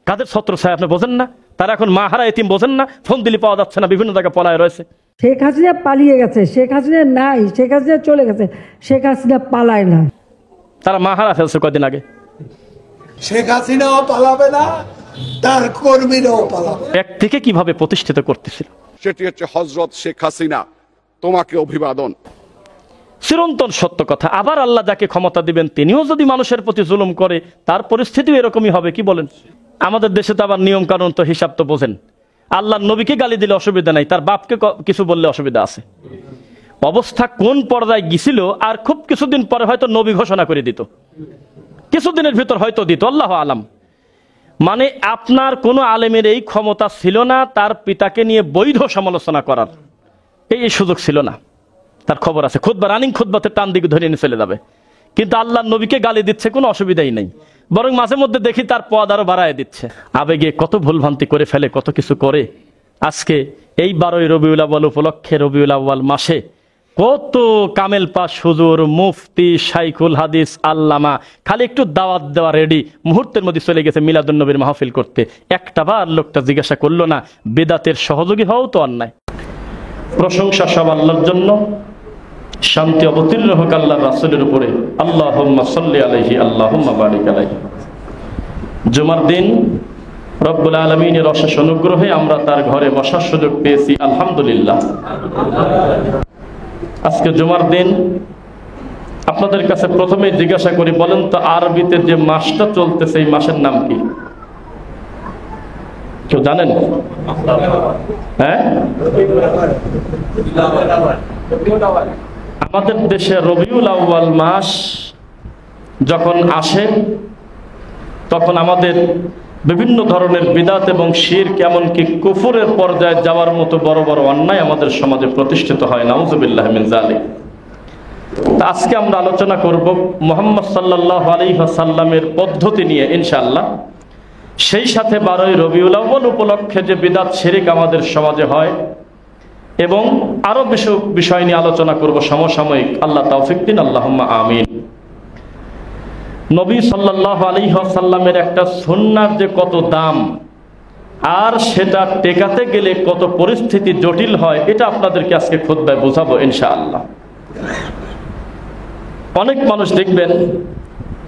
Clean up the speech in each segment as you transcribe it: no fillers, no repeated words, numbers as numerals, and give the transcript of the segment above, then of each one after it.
কাদের ছত্রছায়া আপনি বোঝেন না? তারা এখন মা হারা এতিম বোঝেন না? ফোন দিলে পাওয়া যাচ্ছে না, বিভিন্ন জায়গায় পলায় রয়েছে। শেখ হাসিনা পালিয়ে গেছে, শেখ হাসিনা নাই, শেখ হাসিনা চলে গেছে, শেখ হাসিনা পালায় না। তারা মা হারা ফেলছে কয়দিন আগে। শেখ হাসিনাও পালাবে না, তার কর্মীরাও পালাবে। ব্যক্তিকে কিভাবে প্রতিষ্ঠিত করতেছিল সেটি হচ্ছে হযরত শেখ হাসিনা, তোমাকে অভিবাদন। চিরন্তন সত্য কথা। আবার আল্লাহ যাকে ক্ষমতা দিবেন তিনিও যদি মানুষের প্রতি জুলুম করে, তার পরিস্থিতিও এরকমই হবে। কি বলেন? আমাদের দেশে তো আবার নিয়ম কানুন তো হিসাব তো বোঝেন। আল্লাহর নবীকে গালি দিলে অসুবিধা নাই, তার বাপকে কিছু বললে অসুবিধা আছে। অবস্থা কোন পর্যায়ে গিয়েছিল, আর খুব কিছুদিন পরে হয়তো নবী ঘোষণা করে দিত, কিছুদিনের ভিতর হয়তো দিত, আল্লাহ আলাম। মানে আপনার কোনো আলেমের এই ক্ষমতা ছিল না তার পিতাকে নিয়ে বৈধ সমালোচনা করার, এই সুযোগ ছিল না। তার খবর আছে, খুতবা রানিং খুতবাতে টান দিকে ধরে নিয়ে চলে যাবে। কিন্তু আল্লাহর নবীকে গালি দিচ্ছে, কোনো অসুবিধাই নেই, বরং মাঝে মধ্যে দেখি তার পদ আরো বাড়ায় দিচ্ছে। আবেগে কত ভুলভ্রান্তি করে ফেলে, কত কিছু করে। আজকে এই 12ই রবিউল আউয়াল উপলক্ষে, রবিউল আউয়াল মাসে কত কামেল পাশ হুজুর, মুফতি, শাইখুল হাদিস, আল্লামা খালি একটু দাওয়াত দেওয়া রেডি, মুহূর্তের মধ্যে চলে গেছে মিলাদুন নবীর মাহফিল করতে। একটাবার লোকটা জিজ্ঞাসা করলো না বিদাতের সহযোগী হও তো অন্যায়। প্রশংসা সব আল্লাহর জন্য, শান্তি অবতীর্ণ হোক আল্লাহর রাসূলের উপরে। আল্লাহুম্মা সাল্লি আলাইহি আল্লাহুম্মা বারিক আলাইহি। জুমার দিন রব্বুল আলামিনের অশেষ অনুগ্রহে আমরা তার ঘরে বসার সুযোগ পেয়েছি, আলহামদুলিল্লাহ। আজকে জুমার দিন আপনাদের কাছে প্রথমে জিজ্ঞাসা করি, বলেন তো আরবিতে যে মাসটা চলতেছে এই মাসের নাম কি? কেউ জানেন? হ্যাঁ, আমাদের দেশে রবিউল আউয়াল মাস যখন আসে তখন আমাদের বিভিন্ন ধরনের বিদআত এবং শিরক, এমনকি কুফরের পর্যায়ে যাওয়ার মতো বড় বড় অন্যায় আমাদের সমাজে প্রতিষ্ঠিত হয়, নাউযুবিল্লাহি মিন যালিক। আজকে আমরা আলোচনা করব মুহাম্মদ সাল্লাল্লাহু আলাইহি ওয়াসাল্লামের পদ্ধতি নিয়ে ইনশাআল্লাহ। সেই সাথে 12ই রবিউল আউয়াল উপলক্ষে যে বিদআত শিরক আমাদের সমাজে হয় এবং আরো বিষয় নিয়ে আলোচনা করব সমসাময়িক। আল্লাহ তৌফিক দিন, আল্লাহুম্মা আমিন। নবী সাল্লাল্লাহু আলাইহি ওয়াসাল্লামের একটা সুন্নাহর যে কত দাম, আর সেটা টেকাতে গেলে কত পরিস্থিতি জটিল হয়, এটা আপনাদেরকে আজকে খুতবায় বোঝাবো ইনশাআল্লাহ। অনেক মানুষ দেখবেন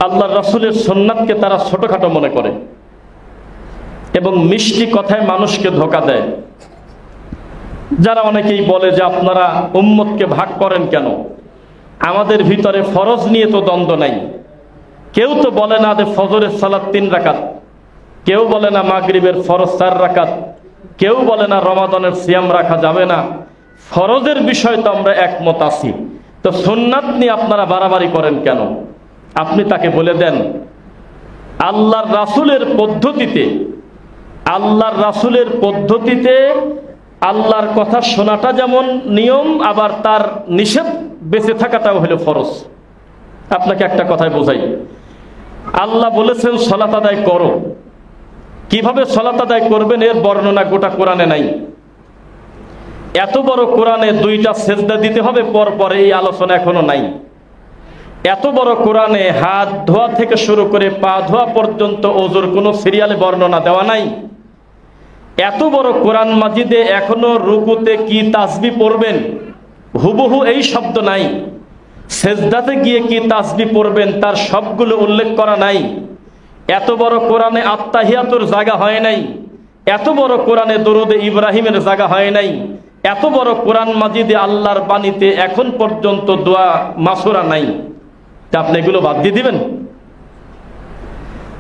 আল্লাহর রাসূলের সুন্নাতকে তারা ছোটখাটো মনে করে এবং মিষ্টি কথায় মানুষকে ধোঁকা দেয়। যারা অনেকেই বলে যে আপনারা উম্মতকে ভাগ করেন কেন, আমাদের ভিতরে ফরজ নিয়ে তো দ্বন্দ্ব নাই। কেউ তো বলে না যে ফজরের সালাত 3 রাকাত, কেউ বলে না মাগরিবের ফরজ 4 রাকাত, কেউ বলে না রমাদানের সিয়াম রাখা যাবে না। ফরজের বিষয় তো আমরা একমত আছি, তো সুন্নাত নিয়ে আপনারা বাড়াবাড়ি করেন কেন? আপনি তাকে বলে দেন আল্লাহর রাসূলের পদ্ধতিতে, আল্লাহর রাসূলের পদ্ধতিতে আল্লাহর কথা শোনাটা যেমন নিয়ম, আবার তার নিষেধ বেঁচে থাকাটাও হলো ফরজ। আপনাকে একটা কথাই বোঝাই, আল্লাহ বলেছেন সালাত আদায় করো। কিভাবে সালাত আদায় করবেন এর বর্ণনা গোটা কোরআনে নাই। এত বড় কোরআনে 2টা সেজদা দিতে হবে পর পর, এই আলোচনা এখনো নাই। এত বড় কোরআনে হাত ধোয়া থেকে শুরু করে পা ধোয়া পর্যন্ত ওযুর কোনো সিরিয়ালে বর্ণনা দেওয়া নাই। এত বড় কোরআন মাজিদে এখনো রুকুতে কি তাসবিহ পড়বেন হুবহু এই শব্দ নাই। সেজদাতে গিয়ে কি তাসবিহ পড়বেন তার সবগুলো উল্লেখ করা নাই। এত বড় কোরআনে আত্তাহিয়াতুর জায়গা হয় নাই। এত বড় কোরআনে দরুদে ইব্রাহিমের জায়গা হয় নাই। এত বড় কোরআন মাজিদে আল্লাহর বাণীতে এখন পর্যন্ত দোয়া মাসুরা নাই। তা আপনি এগুলো বাদ দিয়ে দিবেন?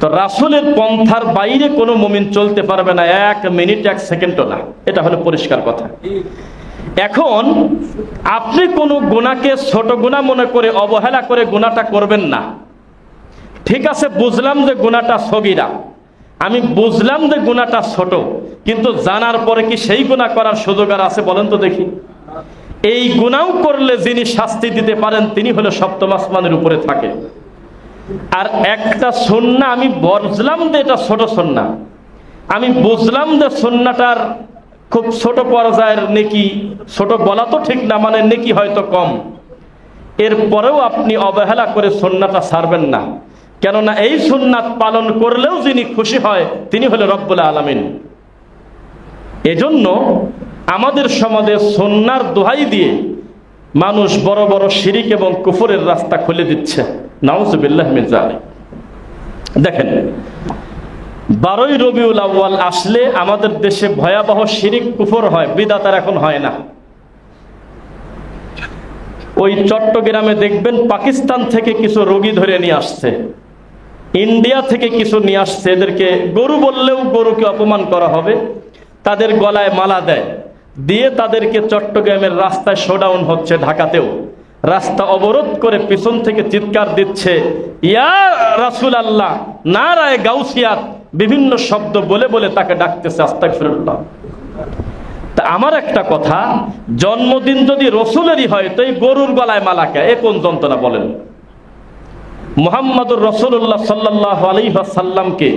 তো রাসূলের পন্থার বাইরে কোনো মুমিন চলতে পারবে না, 1 মিনিট 1 সেকেন্ডও না। এটা হলো পরিষ্কার কথা। এখন আপনি কোনো গুনাহকে ছোট গুনাহ মনে করে অবহেলা করে গুনাহটা করবেন না। ঠিক আছে, বুঝলাম যে গুনাহটা সগীরা, আমি বুঝলাম যে গুনাহটা ছোট, কিন্তু জানার পরে কি সেই গুনাহ করার সুযোগ আর আছে বলেন তো দেখি? এই গুনাহ করলে যিনি শাস্তি দিতে পারেন তিনি হলো সপ্তম আসমানের উপরে থাকে। আর একটা সুন্নাহ আমি বুঝলাম যে এটা ছোট সুন্নাহ, আমি বুঝলাম যে সুন্নাহটার খুব ছোট পর্যায়ের নেকি, ছোট বলা তো ঠিক না, মানে নেকি হয়তো কম, এরপরেও আপনি অবহেলা করে সুন্নাহটা ছাড়বেন না। কেননা এই সুন্নাত পালন করলেও যিনি খুশি হয় তিনি হলেন রব্বুল আলামিন। এজন্য আমাদের সমাজে সুন্নাহর দোহাই দিয়ে মানুষ বড় বড় শিরিক এবং কুফরের রাস্তা খুলে দিচ্ছে। নাউযুবিল্লাহি মিন যালিক। দেখেন, 12ই রবিউল আউয়াল আসলে আমাদের দেশে ভয়াবহ শিরিক কুফর হয়, বিদআত আর এখন হয় না। ওই চট্টগ্রামে দেখবেন পাকিস্তান থেকে কিছু রোগী ধরে নিয়ে আসছে, ইন্ডিয়া থেকে কিছু নিয়ে আসছে। এদেরকে গরু বললেও গরুকে অপমান করা হবে, তাদের গলায় মালা দেয়, দিয়ে তাদেরকে চট্টগ্রামের রাস্তায় শোডাউন হচ্ছে। ঢাকাতেও রাস্তা অবরোধ করে পিছন থেকে চিৎকার দিচ্ছে, ইয়া রাসূলুল্লাহ, নারায়ে গাউসিয়াত, বিভিন্ন শব্দ বলে বলে তাকে ডাকতেছে। আস্তাগফিরুল্লাহ। তা আমার একটা কথা, জন্মদিন যদি রসুলেরই হয় তো এই গরুর গলায় মালা কে? এ কোন যন্ত্রণা বলেন? মুহাম্মদুর রাসূলুল্লাহ সাল্লাল্লাহু আলাইহি ওয়াসাল্লামকে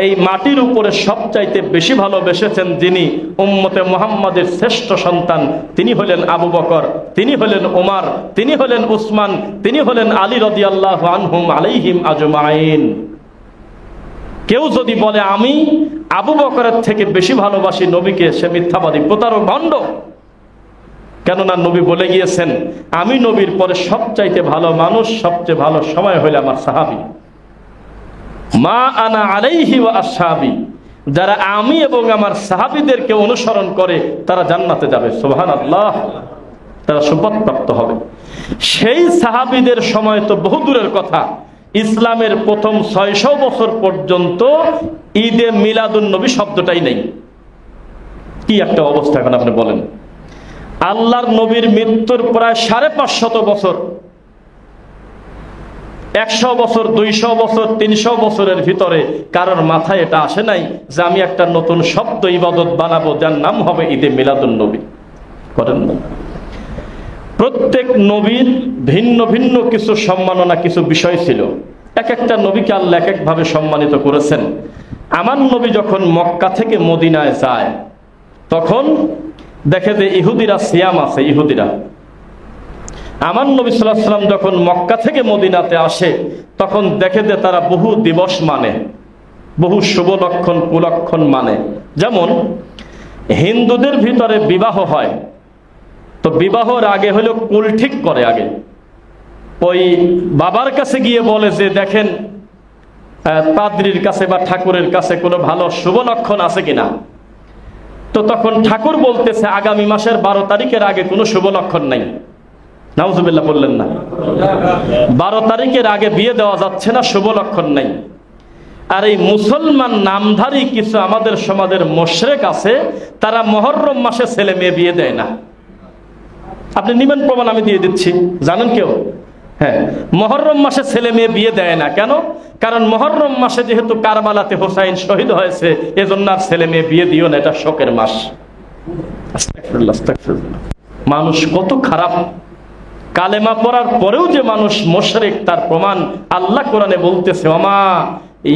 এই মাটির উপরে সবচাইতে বেশি ভালোবেসেছেন যিনি উম্মতে মুহাম্মাদের শ্রেষ্ঠ সন্তান, তিনি হলেন আবু বকর, তিনি হলেন ওমর, তিনি হলেন উসমান, তিনি হলেন আলী রাদিয়াল্লাহু আনহুম আলাইহিম আজমাইন। কেউ যদি বলে আমি আবু বকরের থেকে বেশি ভালোবাসি নবীকে, সে মিথ্যাবাদী, প্রতারক, ভণ্ড। কেননা নবী বলে গিয়েছেন, আমি নবীর পরে সবচাইতে ভালো মানুষ, সবচেয়ে ভালো সময় হইল আমার সাহাবী। মা আনা আলাইহি ওয়া আসহাবি, যারা আমি এবং আমার সাহাবীদেরকে অনুসরণ করে তারা জান্নাতে যাবে। সুবহানাল্লাহ, তারা সুপথপ্রাপ্ত হবে। সেই সাহাবীদের সময় তো বহু দূরের কথা, ইসলামের প্রথম 600 বছর পর্যন্ত ঈদে মিলাদুন নবী শব্দটাই নেই। কি একটা অবস্থা এখন আপনি বলেন। আল্লাহর নবীর মৃত্যুর প্রায় 550 বছর, 100 বছর, 200 বছর, 300 বছরের ভিতরে কারোর মাথায় এটা আসে নাই যে আমি একটা নতুন শব্দ ইবাদত বানাবো যার নাম হবে ঈদে মিলাদুন নবী। করেন না? প্রত্যেক নবীর ভিন্ন ভিন্ন কিছু সম্মাননা, কিছু বিষয় ছিল। এক একটা নবীকে আল্লাহ এক একভাবে সম্মানিত করেছেন। আমার নবী যখন মক্কা থেকে মদিনায় যায় তখন দেখে যে ইহুদিরা সিয়াম আছে। ইহুদিরা, আমার নবী সাল্লাল্লাহু আলাইহি ওয়াসাল্লাম যখন মক্কা থেকে মদিনাতে আসে তখন দেখে যে তারা বহু দিবস মানে, বহু শুভ লক্ষণ কুলক্ষণ মানে। যেমন হিন্দুদের ভিতরে বিবাহ হয়, তো বিবাহর আগে হলো কুল ঠিক করে। আগে ওই বাবার কাছে গিয়ে বলে যে দেখেন পাদ্রীর কাছে বা ঠাকুরের কাছে কোনো ভালো শুভ লক্ষণ আছে কিনা। তো তখন ঠাকুর বলতেছে আগামী মাসের 12 তারিখের আগে কোনো শুভ লক্ষণ নাই। নাউজুবিল্লাহ বললেন না? 12 তারিখের আগে বিয়ে দেওয়া যাচ্ছে না, শুভ লক্ষণ নাই। আর এই মুসলমান নামধারী কিছু আমাদের সমাজের মুশরিক আছে, তারা মুহররম মাসে ছেলে মেয়ে বিয়ে দেয় না। আপনি নিবেন প্রমাণ, আমি দিয়ে দিচ্ছি। জানেন কেউ? হ্যাঁ, মুহররম মাসে ছেলে মেয়ে বিয়ে দেয় না। কেন? কারণ মুহররম মাসে যেহেতু কারবালাতে হোসাইন শহীদ হয়েছে, এজন্য আর ছেলে মেয়ে বিয়ে দিও না, এটা শোকের মাস। আস্তাগফিরুল্লাহ, আস্তাগফিরুল্লাহ। মানুষ কত খারাপ! কালেমা পড়ার পরেও যে মানুষ মুশরিক তার প্রমাণ আল্লাহ কোরআনে বলতেছে, ওমা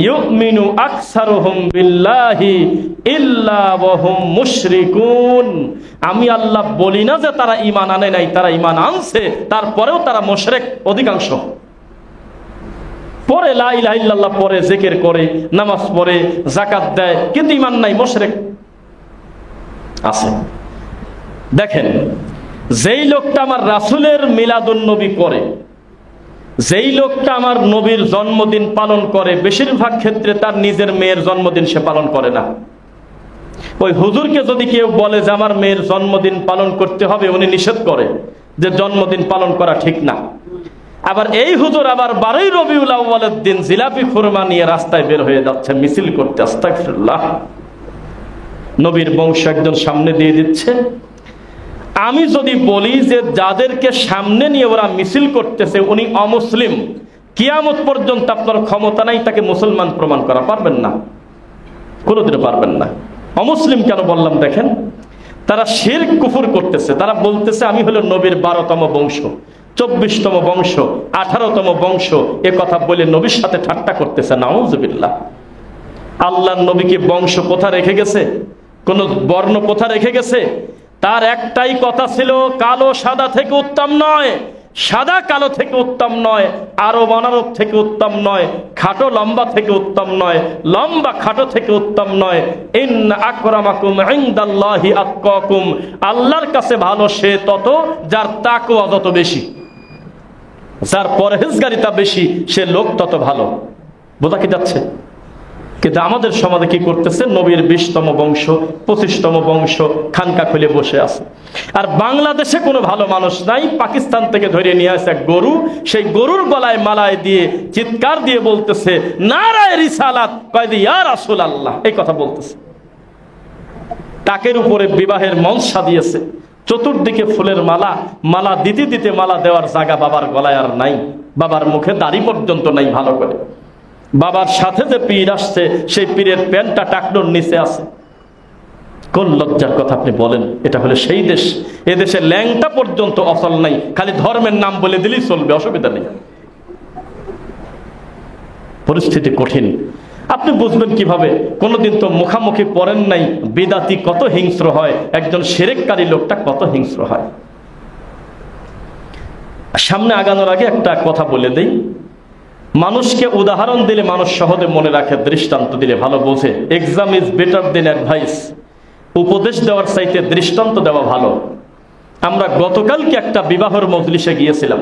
ইউমিনু আকসারুহুম বিল্লাহি ইল্লা ওয়া হুম মুশরিকুন। আমি আল্লাহ বলি না যে তারা ঈমান আনে নাই, তারা ঈমান আনছে, তারপরেও তারা মুশরিক অধিকাংশ। পরে লা ইলাহা ইল্লাল্লাহ পড়ে, জিকির করে, নামাজ পড়ে, যাকাত দেয়, কিন্তু ঈমান নাই, মুশরিক আছে। দেখেন, যেই লোকটা আমার রাসূলের মিলাদুন নবী করে, যেই লোকটা আমার নবীর জন্মদিন পালন করে, বেশিরভাগ ক্ষেত্রে তার নিজের মেয়ের জন্মদিন সে পালন করে না। ওই হুজুরকে যদি কেউ বলে যে আমার মেয়ের জন্মদিন পালন করতে হবে, উনি নিষেধ করে যে জন্মদিন পালন করা ঠিক না। আবার এই হুজুর আবার 12ই রবিউল আউয়ালের দিন জিলাপি খুরমা নিয়ে রাস্তায় বের হয়ে যাচ্ছে মিছিল করতে। আস্তাগফিরুল্লাহ। নবীর বংশ একজন সামনে দিয়ে দিচ্ছে। আমি যদি বলি যে যাদেরকে সামনে নিয়ে ওরা মিছিল করতেছে উনি অমুসলিম, কিয়ামত পর্যন্ত আপনার ক্ষমতা নাই তাকে মুসলমান প্রমাণ করা, পারবেন না, কোনোদিনও পারবেন না। অমুসলিম কেন বললাম? দেখেন, তারা শিরক কুফর করতেছে। তারা বলতেছে আমি হলো নবীর 12তম বংশ, 24তম বংশ, 18তম বংশ, এ কথা বলে নবীর সাথে ঠাট্টা করতেছে। নাউজুবিল্লাহ। আল্লাহর নবী কি বংশ প্রথা রেখে গেছে? কোন বর্ণ প্রথা রেখে গেছে? তার একটাই কথা ছিল, কালো সাদা থেকে উত্তম নয়, সাদা কালো থেকে উত্তম নয়, আরব অনারব থেকে উত্তম নয়, খাটো লম্বা থেকে উত্তম নয়, লম্বা খাটো থেকে উত্তম নয়। ইন্না আকরামাকুম ইনদাল্লাহি আতকাকুম, আল্লাহর কাছে ভালো সে তত যার তাকওয়া যত বেশি, যার পরহেজগারিতা বেশি সে লোক তত ভালো। বোঝা কি যাচ্ছে? কিন্তু আমাদের সমাজে কি করতেছে, নবীর 20তম বংশ 25তম বংশ খানকা খুলে বসে আছে। আর বাংলাদেশে কোনো ভালো মানুষ নাই, পাকিস্তান থেকে ধরে নিয়ে আসে এক গরু, সেই গরুর গলায় মালায় দিয়ে চিৎকার দিয়ে বলতেছে নারায়ে রিসালাত, কয় যে ইয়া রাসূলুল্লাহ, এই কথা বলতেছে। টাকের উপরে বিবাহের মঞ্চ সাজিয়েছে, চতুর্দিকে ফুলের মালা, মালা দিতে দিতে মালা দেওয়ার জায়গা বাবার গলায় আর নাই, বাবার মুখে দাড়ি পর্যন্ত নাই ভালো করে। বাবার সাথে যে পীর আসছে সেই পীরের প্যান্টটা টাকনোর নিচে আছে। কোন লজ্জার কথা আপনি বলেন? এটা হলে সেই দেশ, এদেশে ল্যাংটা পর্যন্ত অচল নাই, খালি ধর্মের নাম বলে দিলেই চলবে, অসুবিধা নেই। পরিস্থিতি কঠিন। আপনি বুঝবেন কিভাবে? কোনোদিন তো মুখামুখি পড়েন নাই, বিদাতি কত হিংস্র হয়, একজন শিরককারী লোকটা কত হিংস্র হয়। সামনে আগানোর আগে একটা কথা বলে দেই, মানুষকে উদাহরণ দিলে মানুষ সহজে মনে রাখে, দৃষ্টান্ত দিলে ভালো বোঝে। Exam is better then advice, উপদেশ দেওয়ার চাইতে দৃষ্টান্ত দেওয়া ভালো। আমরা গতকালকে একটা বিবাহের মজলিসে গিয়েছিলাম,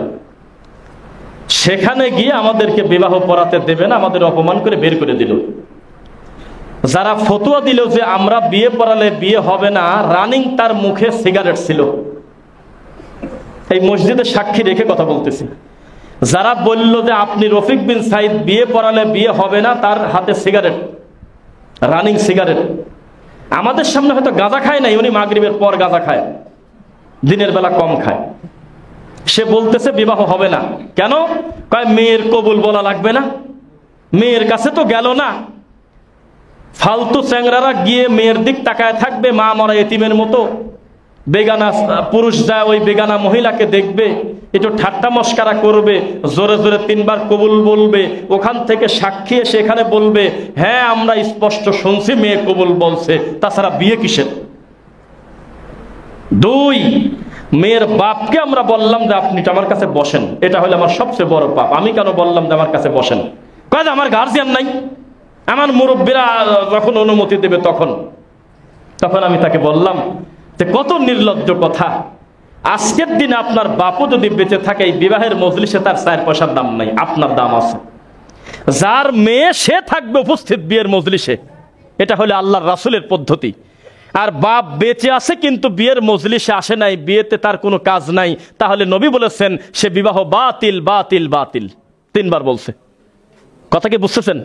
সেখানে গিয়ে আমাদেরকে বিবাহ পড়াতে দেবে না, আমাদের অপমান করে বের করে দিল। যারা ফতোয়া দিল যে আমরা বিয়ে পড়ালে বিয়ে হবে না, রানিং তার মুখে সিগারেট ছিল। এই মসজিদে সাক্ষী রেখে কথা বলতেছি। যারা বলল যে আপনি রফিক বিন সাইদ বিয়ে পড়ালে বিয়ে হবে না, তার হাতে সিগারেট, রানিং সিগারেট। আমাদের সামনে হয়তো গাঁজা খায় নাই, উনি মাগরিবের পর গাঁজা খায়, দিনের বেলা কম খায়। সে বলতেছে বিবাহ হবে না। কেন? কয় মেয়ের কবুল বলা লাগবে না, মেয়ের কাছে তো গেল না। ফালতু চ্যাংরারা গিয়ে মেয়ের দিক তাকায় থাকবে, মা মরা এতিমের মতো। বেগানা পুরুষ যায় ওই বেগানা মহিলাকে দেখবে, একটু ঠাট্টা মস্কারা করবে, জোরে জোরে 3 বার কবুল বলবে, ওখান থেকে সাক্ষী এসে এখানে বলবে হ্যাঁ আমরা স্পষ্ট শুনছি মেয়ে কবুল বলছে, তাছাড়া বিয়ে কিসের? 2, মেয়ের বাপকে আমরা বললাম যে আপনি আমার কাছে বসেন, এটা হলো আমার সবচেয়ে বড় পাপ। আমি কেন বললাম যে আমার কাছে বসেন? কয় আমার গার্জিয়ান নাই, আমার মুরব্বীরা যখন অনুমতি দেবে তখন। আমি তাকে বললাম যে কত নির্লজ্জ কথা, আজকের দিনে আপনার বাপও যদি বেঁচে থাকে, এই বিবাহের মজলিসে তার 4 পয়সার দাম নাই, আপনার দাম আছে। যার মেয়ে সে থাকবে উপস্থিত বিয়ের মজলিসে, এটা হলো আল্লাহর রাসূলের পদ্ধতি। আর বাপ বেঁচে আছে কিন্তু বিয়ের মজলিসে আসে নাই, বিয়েতে তার কোনো কাজ নাই, তাহলে নবী বলেছেন সে বিবাহ বাতিল বাতিল বাতিল, 3 বার বলছে। কথা কি বুঝতেছেন?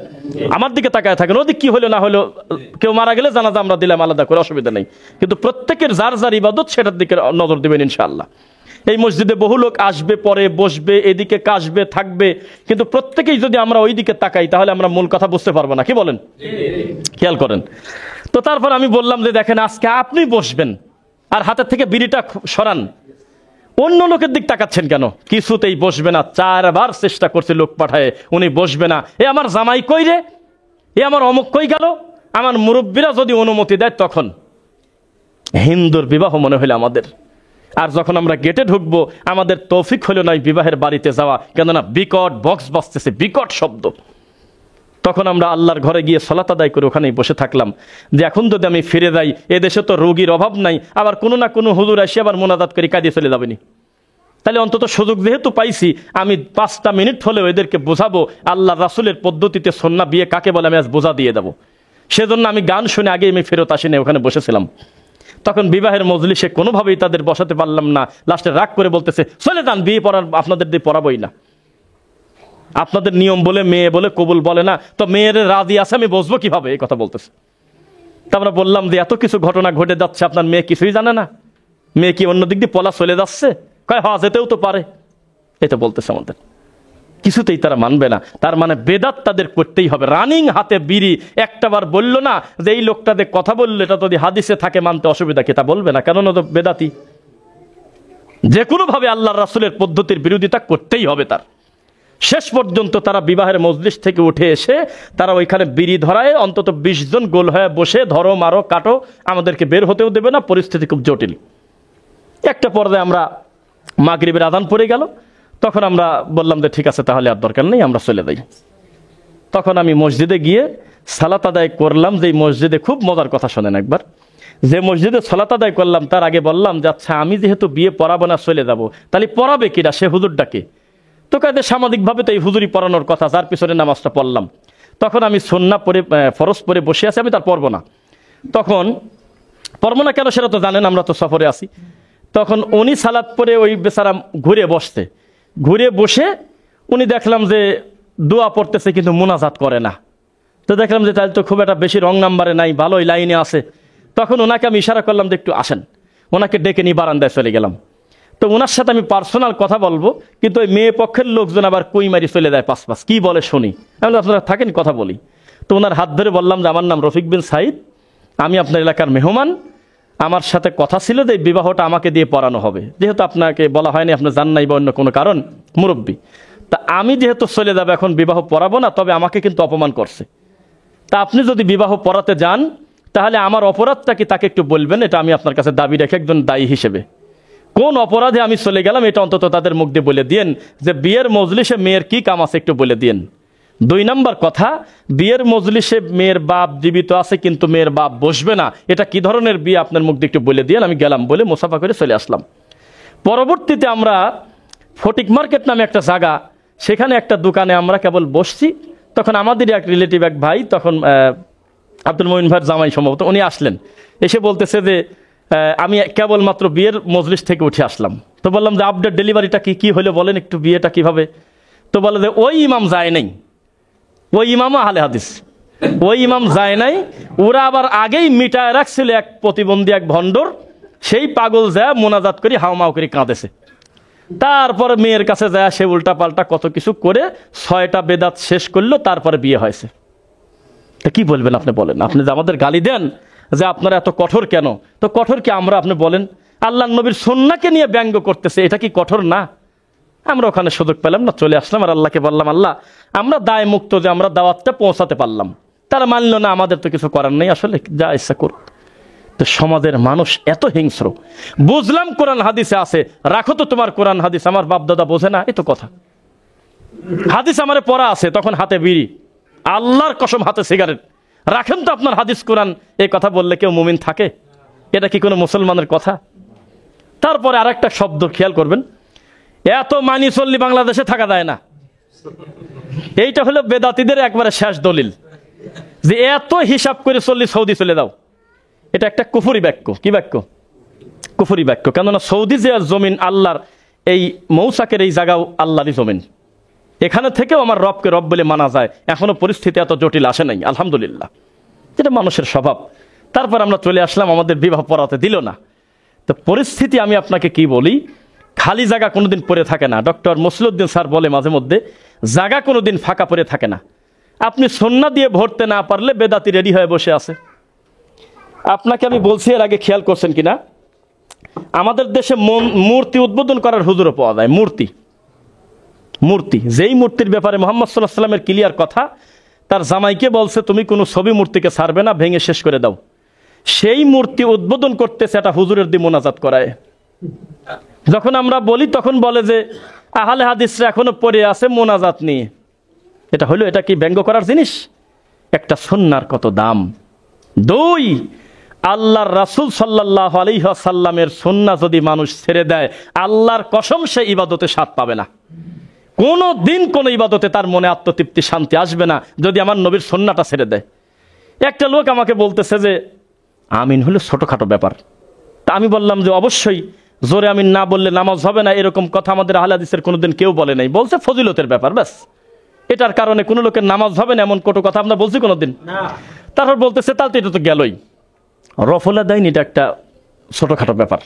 আমার দিকে তাকায় থাকেন, ওদিক কি হলো না হলো, কেউ মারা গেলে জানাজা আমরা দিলাম আলাদা করে, অসুবিধা নেই। কিন্তু প্রত্যেকের যার যার ইবাদত সেটার দিকে নজর দেবেন ইনশাআল্লাহ। এই মসজিদে বহু লোক আসবে, পরে বসবে, এদিকে কাশবে, থাকবে, কিন্তু প্রত্যেকেই যদি আমরা ওই দিকে তাকাই তাহলে আমরা মূল কথা বুঝতে পারবো না। কি বলেন? খেয়াল করেন। তো তারপর আমি বললাম যে দেখেন আজকে আপনি বসবেন, আর হাতের থেকে বিড়িটা সরান, অন্য লোকের দিক তাকাচ্ছেন কেন? কিছুতেই বসবে না। 4 বার চেষ্টা করছে লোক পাঠায়, উনি বসবে না। এ আমার জামাই কই রে, এ আমার অমুক কই গেল, আমার মুরব্বীরা যদি অনুমতি দেয় তখন। হিন্দুর বিবাহ মনে হইলে আমাদের। আর যখন আমরা গেটে ঢুকবো আমাদের তৌফিক হলো না বিবাহের বাড়িতে যাওয়া, কেননা বিকট বক্স বাজতেছে, বিকট শব্দ। তখন আমরা আল্লাহর ঘরে গিয়ে সালাত আদায় করে ওখানেই বসে থাকলাম যে এখন যদি আমি ফিরে যাই, এদেশে তো রোগীর অভাব নাই, আবার কোনো না কোনো হুজুর আসি আবার মোনাজাত করে কাঁদিয়ে চলে যাবেনি। তাহলে অন্তত সুযোগ যেহেতু পাইছি, আমি 5টা মিনিট হলেও এদেরকে বোঝাবো আল্লাহ রাসূলের পদ্ধতিতে সুন্নাহ বিয়ে কাকে বলে, আমি আজ বোঝা দিয়ে দেবো। সেজন্য আমি গান শুনে আগে আমি ফেরত আসিনি, ওখানে বসেছিলাম। তখন বিবাহের মজলিসে কোনোভাবেই তাদের বসাতে পারলাম না। লাস্টে রাগ করে বলতেছে চলে যান, বিয়ে পড়ার আপনাদের দিয়ে পড়াবোই না, আপনাদের নিয়ম বলে মেয়ে বলে কবুল বলে না, তো মেয়ের রাজি আছে আমি বসবো কিভাবে, এই কথা বলতেছে। তা আমরা বললাম যে এত কিছু ঘটনা ঘটে যাচ্ছে, আপনার মেয়ে কিছুই জানে না? মেয়ে কি অন্য দিক দিয়ে পলা চলে যাচ্ছে? কয় হ্যাঁ যেতেও তো পারে, এটা বলতেছে আমাদের। কিছুতেই তারা মানবে না। তার মানে বেদাত তাদের করতেই হবে। রানিং হাতে বিড়ি, একটাবার বলল না যে এই লোকটাদের কথা বললো এটা যদি হাদিসে থাকে মানতে অসুবিধা কি, তা বলবে না, কেননা তো বেদাতি। যে কোনোভাবে আল্লাহর রাসূলের পদ্ধতির বিরোধিতা করতেই হবে তার। শেষ পর্যন্ত তারা বিবাহের মজলিস থেকে উঠে এসে তারা ওইখানে বিড়ি ধরায়, অন্তত 20 জন গোল হয়ে বসে ধরো মারো কাটো, আমাদেরকে বের হতেও দেবে না। পরিস্থিতি খুব জটিল। একটা পর্যায়ে আমরা মাগরিবের আযান পড়ে গেল, তখন আমরা বললাম যে ঠিক আছে, তাহলে আর দরকার নেই, আমরা চলে যাই। তখন আমি মসজিদে গিয়ে সালাত আদায় করলাম। যে মসজিদে, খুব মজার কথা শোনেন একবার, যে মসজিদে সালাত আদায় করলাম তার আগে বললাম যে আচ্ছা, আমি যেহেতু বিয়ে পড়াবো না, চলে যাব, তাহলে পড়াবে কিনা? সে হুজুরটাকে। তো কাজে সামাজিকভাবে তো এই হুজুরি পড়ানোর কথা, যার পিছনে নামাজটা পড়লাম। তখন আমি সুন্নাহ পড়ে, ফরজ পড়ে বসে আছি, আমি তার পড়বো না। তখন পড়বো না কেন সেটা তো জানেন, আমরা তো সফরে আছি। তখন উনি সালাত পড়ে ওই বেচারা ঘুরে বসতে, ঘুরে বসে উনি দেখলাম যে দোয়া পড়তেছে কিন্তু মুনাজাত করে না। তো দেখলাম যে তাহলে তো খুব একটা বেশি রং নাম্বারে নাই, ভালোই লাইনে আছে। তখন ওনাকে আমি ইশারা করলাম যে একটু আসেন, ওনাকে ডেকে নিয়ে বারান্দায় চলে গেলাম। তো ওনার সাথে আমি পার্সোনাল কথা বলবো, কিন্তু ওই মেয়ে পক্ষের লোকজন আবার কুই মারি চলে যায় পাশ পাশ, কি বলে শুনি। আমি আপনারা থাকেন, কথা বলি। তো ওনার হাত ধরে বললাম যে আমার নাম রফিক বিন সাইদ, আমি আপনার এলাকার মেহমান, আমার সাথে কথা ছিল যে এই বিবাহটা আমাকে দিয়ে পড়ানো হবে, যেহেতু আপনাকে বলা হয়নি, আপনি জান নাই বা অন্য কোনো কারণ, মুরব্বী। তা আমি যেহেতু চলে যাবো, এখন বিবাহ পড়াবো না, তবে আমাকে কিন্তু অপমান করছে। তা আপনি যদি বিবাহ পড়াতে যান, তাহলে আমার অপরাধটা কি তাকে একটু বলবেন, এটা আমি আপনার কাছে দাবি রেখে একজন দায়ী হিসেবে। কোন অপরাধে আমি চলে গেলাম, এটা অন্তত তাদের মুখ দিয়ে বলে দিয়েন, যে বিয়ের মজলিসে মেয়ের কি কাম আছে একটু বলে দিয়েন। 2 নম্বর কথা, বিয়ের মজলিসে মেয়ের বাপ জীবিত আছে কিন্তু মেয়ের বাপ বসবে না, এটা কি ধরনের বিয়ে আপনার মুখ দিয়ে একটু বলে দিয়েন। আমি গেলাম, বলে মুসাফা করে চলে আসলাম। পরবর্তীতে আমরা ফটিক মার্কেট নামে একটা জায়গা, সেখানে একটা দোকানে আমরা কেবল বসছি। তখন আমাদের এক রিলেটিভ, এক ভাই, তখন আব্দুল মঈন ভাইয়ের জামাই সম্ভবত, উনি আসলেন। এসে বলতেছে যে আমি কেবলমাত্র বিয়ের মজলিস থেকে উঠে আসলাম। তো বললাম যে আপডেট ডেলিভারিটা কি হলো বলেন একটু, বিয়েটা কিভাবে? তো বলে যে ওই ইমাম যায় নাই, ওই ইমামও আহলে হাদিস, ওই ইমাম যায় নাই। ওরা আবার আগেই মিটায় রাখছিল এক প্রতিবন্ধী, এক ভণ্ডর, সেই পাগল যায় মোনাজাত করে হাওমাও করে কাঁদেছে। তারপরে মেয়ের কাছে যায়, সে উল্টা পাল্টা কত কিছু করে 6টা বেদাত শেষ করলো, তারপরে বিয়ে হয়েছে। তা কি বলবেন আপনি? বলেন, আপনি যে আমাদের গালি দেন যে আপনারা এত কঠোর কেন, তো কঠোর কি আমরা? আপনি বলেন, আল্লাহ নবীর সুন্নাহকে নিয়ে ব্যঙ্গ করতেছে, এটা কি কঠোর না? আমরা ওখানে সুযোগ পেলাম না, চলে আসলাম। আর আল্লাহকে বললাম, আল্লাহ আমরা দায় মুক্ত যে আমরা দাওয়াতটা পৌঁছাতে পারলাম। তারা মানল না, আমাদের তো কিছু করার নেই, আসলে যা ইচ্ছা করুক। তো সমাজের মানুষ এত হিংস্র। বুঝলাম কোরআন হাদিসে আছে, রাখো তো তোমার কোরআন হাদিস, আমার বাপ দাদা বোঝে না, এই তো কথা। হাদিস আমারে পড়া আছে, তখন হাতে বিড়ি, আল্লাহর কসম হাতে সিগারেট, রাখেন তো আপনার হাদিস কোরআন। এই কথা বললে কেউ মুমিন থাকে? এটা কি কোনো মুসলমানের কথা? তারপরে আরেকটা শব্দ খেয়াল করবেন, এত মানি চললি বাংলাদেশে থাকা যায় না। এইটা হলো বেদাতীদের একবারে শেষ দলিল, যে এত হিসাব করে চললি সৌদি চলে যাও। এটা একটা কুফরি বাক্য। কি বাক্য? কুফরি বাক্য। কেননা সৌদি যে জমিন আল্লাহর, এই মৌসাকের এই জায়গাও আল্লাহরই জমিন, এখানে থেকেও আমার রবকে রব বলে মানা যায়। এখনো পরিস্থিতি এত জটিল আসে নাই, আলহামদুলিল্লাহ, যেটা মানুষের স্বভাব। তারপর আমরা চলে আসলাম, আমাদের বিবাহ পড়াতে দিল না। তো পরিস্থিতি আমি আপনাকে কি বলি, খালি জায়গা কোনোদিন পড়ে থাকে না। ডক্টর মসলিউদ্দিন স্যার বলে মাঝে মধ্যে, জায়গা কোনোদিন ফাঁকা পড়ে থাকে না। আপনি সুন্নাহ দিয়ে ভরতে না পারলে বেদাতি রেডি হয়ে বসে আছে। আপনাকে আমি বলছি, এর আগে খেয়াল করছেন কিনা, আমাদের দেশে মূর্তি উদ্বোধন করার হুজুরও পাওয়া যায়। মূর্তি, যেই মূর্তির ব্যাপারে মুহাম্মদ সাল্লাল্লাহু আলাইহি ওয়াসাল্লামের ক্লিয়ার কথা, তার জামাইকে বলছে তুমি কোনো ছবি মূর্তিকে ছাড়বে না, ভেঙে শেষ করে দাও। সেই মূর্তি উদ্বোধন করতেছে একটা হুজুরের দিয়ে মোনাজাত করায়। যখন আমরা বলি তখন বলে যে আহলে হাদিসরা এখনো পড়ে আছে মোনাজাত নিয়ে। এটা হলো, এটা কি ব্যঙ্গ করার জিনিস? একটা সুন্নাহর কত দাম। 2, আল্লাহর রাসূল সাল্লাল্লাহু আলাইহি ওয়াসাল্লামের সুন্নাহ যদি মানুষ ছেড়ে দেয়, আল্লাহর কসম সে ইবাদতে স্বাদ পাবে না। কোনো দিন কোনো ইবাদতে তার মনে আত্মতৃপ্তি, শান্তি আসবে না যদি আমার নবীর সুন্নাহটা ছেড়ে দেয়। একটা লোক আমাকে বলতেছে যে আমিন হলো ছোটখাটো ব্যাপার। তা আমি বললাম যে অবশ্যই, জোরে আমিন না বললে নামাজ হবে না, এরকম কথা আমাদের আহলে হাদিসের কোনোদিন কেউ বলে নাই। বলছে ফজিলতের ব্যাপার, ব্যাস। এটার কারণে কোনো লোকের নামাজ হবে না এমন কটু কথা আমরা বলছি কোনোদিন? তারপর বলতেছে তাহলে তো এটা তো গেলই, রফলা দেয়নি, এটা একটা ছোটখাটো ব্যাপার।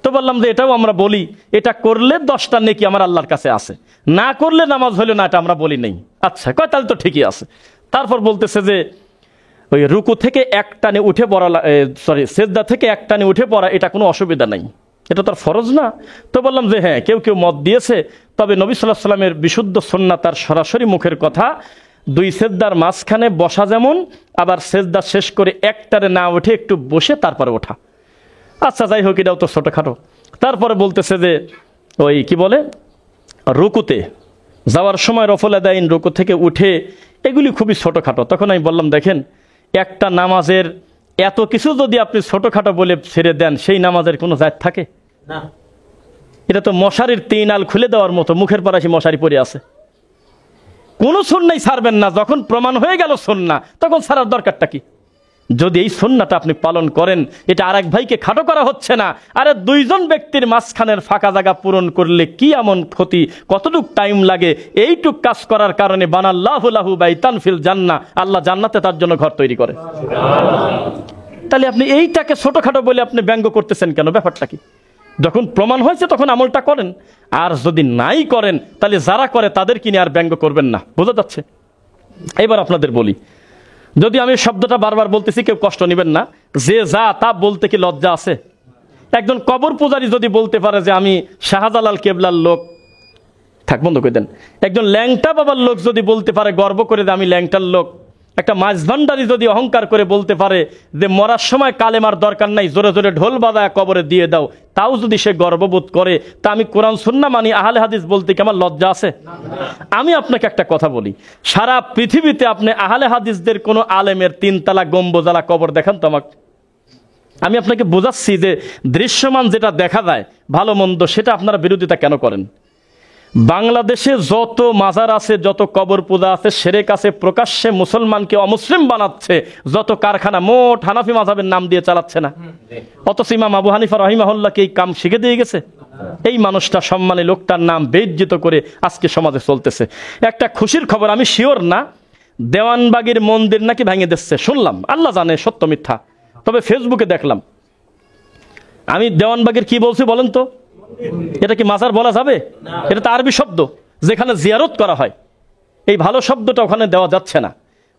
তো বললাম যে এটাও আমরা বলি, এটা করলে 10টা নেকি আমার আল্লাহর কাছে আছে, না করলে নামাজ হইল না, এটা আমরা বলি নেই। আচ্ছা, কয় তাহলে তো ঠিকই আছে। তারপর বলতেছে যে ওই রুকু থেকে এক টানে উঠে পড়া, সেজদা থেকে এক টানে উঠে পড়া, এটা কোনো অসুবিধা নাই, এটা তার ফরজ না। তো বললাম যে হ্যাঁ, কেউ কেউ মত দিয়েছে, তবে নবী সাল্লাল্লাহু আলাইহি ওয়াসাল্লামের বিশুদ্ধ সুন্নাহ, তার সরাসরি মুখের কথা, 2 সেজদার মাঝখানে বসা যেমন, আবার সেজদা শেষ করে একটারে না উঠে একটু বসে তারপরে ওঠা। আচ্ছা যাই হোক, এটাও তো ছোটখাটো। তারপরে বলতেছে যে ওই কি বলে, রুকুতে যাওয়ার সময় রফল আদাইন রুকু থেকে উঠে, এগুলি খুবই ছোটোখাটো। তখন আমি বললাম, দেখেন, একটা নামাজের এত কিছু যদি আপনি ছোটোখাটো বলে ছেড়ে দেন, সেই নামাজের কোনো জাত থাকে না। এটা তো মশারির 3 আল খুলে দেওয়ার মতো, মুখের পর আসি মশারি পরে আছে। কোনো সুন্নাই ছাড়বেন না, যখন প্রমাণ হয়ে গেল সুন্নাহ, তখন ছাড়ার দরকারটা কি? যদি এই সুন্নাহটা আপনি পালন করেন, এটা আরেক ভাইকে খাটো করা হচ্ছে না। আরে 2 জন ব্যক্তির মাঝখানের ফাঁকা জায়গা পূরণ করলে কি এমন ক্ষতি, কতটুক টাইম লাগে? এইটুক কাজ করার কারণে বানাল্লাহু লাহু বাইতান ফিল জান্নাহ, আল্লাহ জান্নাতে তার জন্য ঘর তৈরি করে। তাহলে আপনি এইটাকে ছোটখাটো বলে আপনি ব্যঙ্গ করতেছেন কেন? ব্যাপারটা কি? যখন প্রমাণ হয়েছে তখন আমলটা করেন, আর যদি নাই করেন তাহলে যারা করে তাদের কিনে আর ব্যঙ্গ করবেন না। বোঝা যাচ্ছে? এবার আপনাদের বলি, যদি আমি শব্দটা বারবার বলতেছি, কেউ কষ্ট নেবেন না। যে যা তা বলতে কি লজ্জা আছে? একজন কবর পূজারী যদি বলতে পারে যে আমি শাহজালাল কেবলার লোক, থাক বন্ধ করে দেন। একজন ল্যাংটা বাবার লোক যদি বলতে পারে গর্ব করে যে আমি ল্যাংটার লোক, একটা মাছ ভান্ডারী যদি অহংকার করে বলতে পারে যে মরার সময় কালেমার দরকার নাই, জোরে জোরে ঢোল বাজায় কবরে দিয়ে দাও, তাও যদি সে গর্ববোধ করে, তা আমি কোরআন সুন্নাহ মানি, আহলে হাদিস বলতে কি আমার লজ্জা আছে? আমি আপনাকে একটা কথা বলি, সারা পৃথিবীতে আপনি আহলে হাদিসদের কোনো আলেমের 3 তালা গম্বুজওয়ালা কবর দেখান তো আমাকে। আমি আপনাকে বোঝাচ্ছি যে দৃশ্যমান যেটা দেখা যায় ভালো মন্দ, সেটা আপনারা বিরোধিতা কেন করেন? বাংলাদেশে যত মাজার আছে, যত কবর পূজা আছে, শিরক আছে, প্রকাশ্যে মুসলমানকে অমুসলিম বানাচ্ছে, যত কারখানা মোট হানাফি মাযহাবের নাম দিয়ে চালাচ্ছে না? অথচ ইমাম আবু হানিফা রাহিমাহুল্লাহকে এই কাম শিখে দিয়ে গেছে। এই মানুষটা, সম্মানী লোকটার নাম বেইজ্জত করে আজকে সমাজে চলতেছে। একটা খুশির খবর, আমি শিওর না, দেওয়ানবাগীর মন্দির নাকি ভেঙে দিচ্ছে শুনলাম, আল্লাহ জানে সত্য মিথ্যা, তবে ফেসবুকে দেখলাম। আমি দেওয়ানবাগীর কি বলছি বলেন তো? এটা কি মাজার বলা যাবে? এটা তো আরবি শব্দ, যেখানে জিয়ারত করা হয়। এই ভালো শব্দটা ওখানে দেওয়া যাচ্ছে না।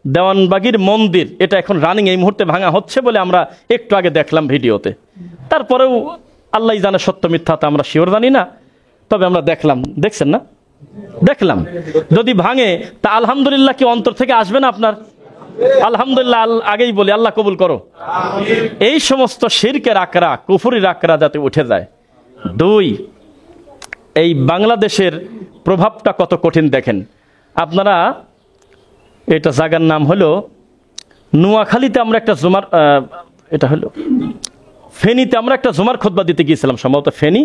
দেওয়ানবাগীর মন্দির, এটা এখন রানিং, এই মুহূর্তে ভাঙা হচ্ছে বলে আমরা একটু আগে দেখলাম ভিডিওতে। তারপরেও আল্লাহ জানে সত্য মিথ্যা, তা আমরা শিওর জানি না, তবে আমরা দেখলাম। দেখছেন না? দেখলাম। যদি ভাঙে তা আলহামদুলিল্লাহ কি অন্তর থেকে আসবে না আপনার? আলহামদুলিল্লাহ আগেই বলি, আল্লাহ কবুল করো। এই সমস্ত শিরকের আকরা, কুফরির আকরা যাতে উঠে যায়। 2, এই বাংলাদেশের প্রভাবটা কত কঠিন দেখেন আপনারা। এটা জায়গার নাম হলো নোয়াখালীতে, আমরা একটা জুমার, এটা হলো ফেনীতে, আমরা একটা জুমার খুতবা দিতে গিয়েছিলাম, সম্ভবত ফেনী।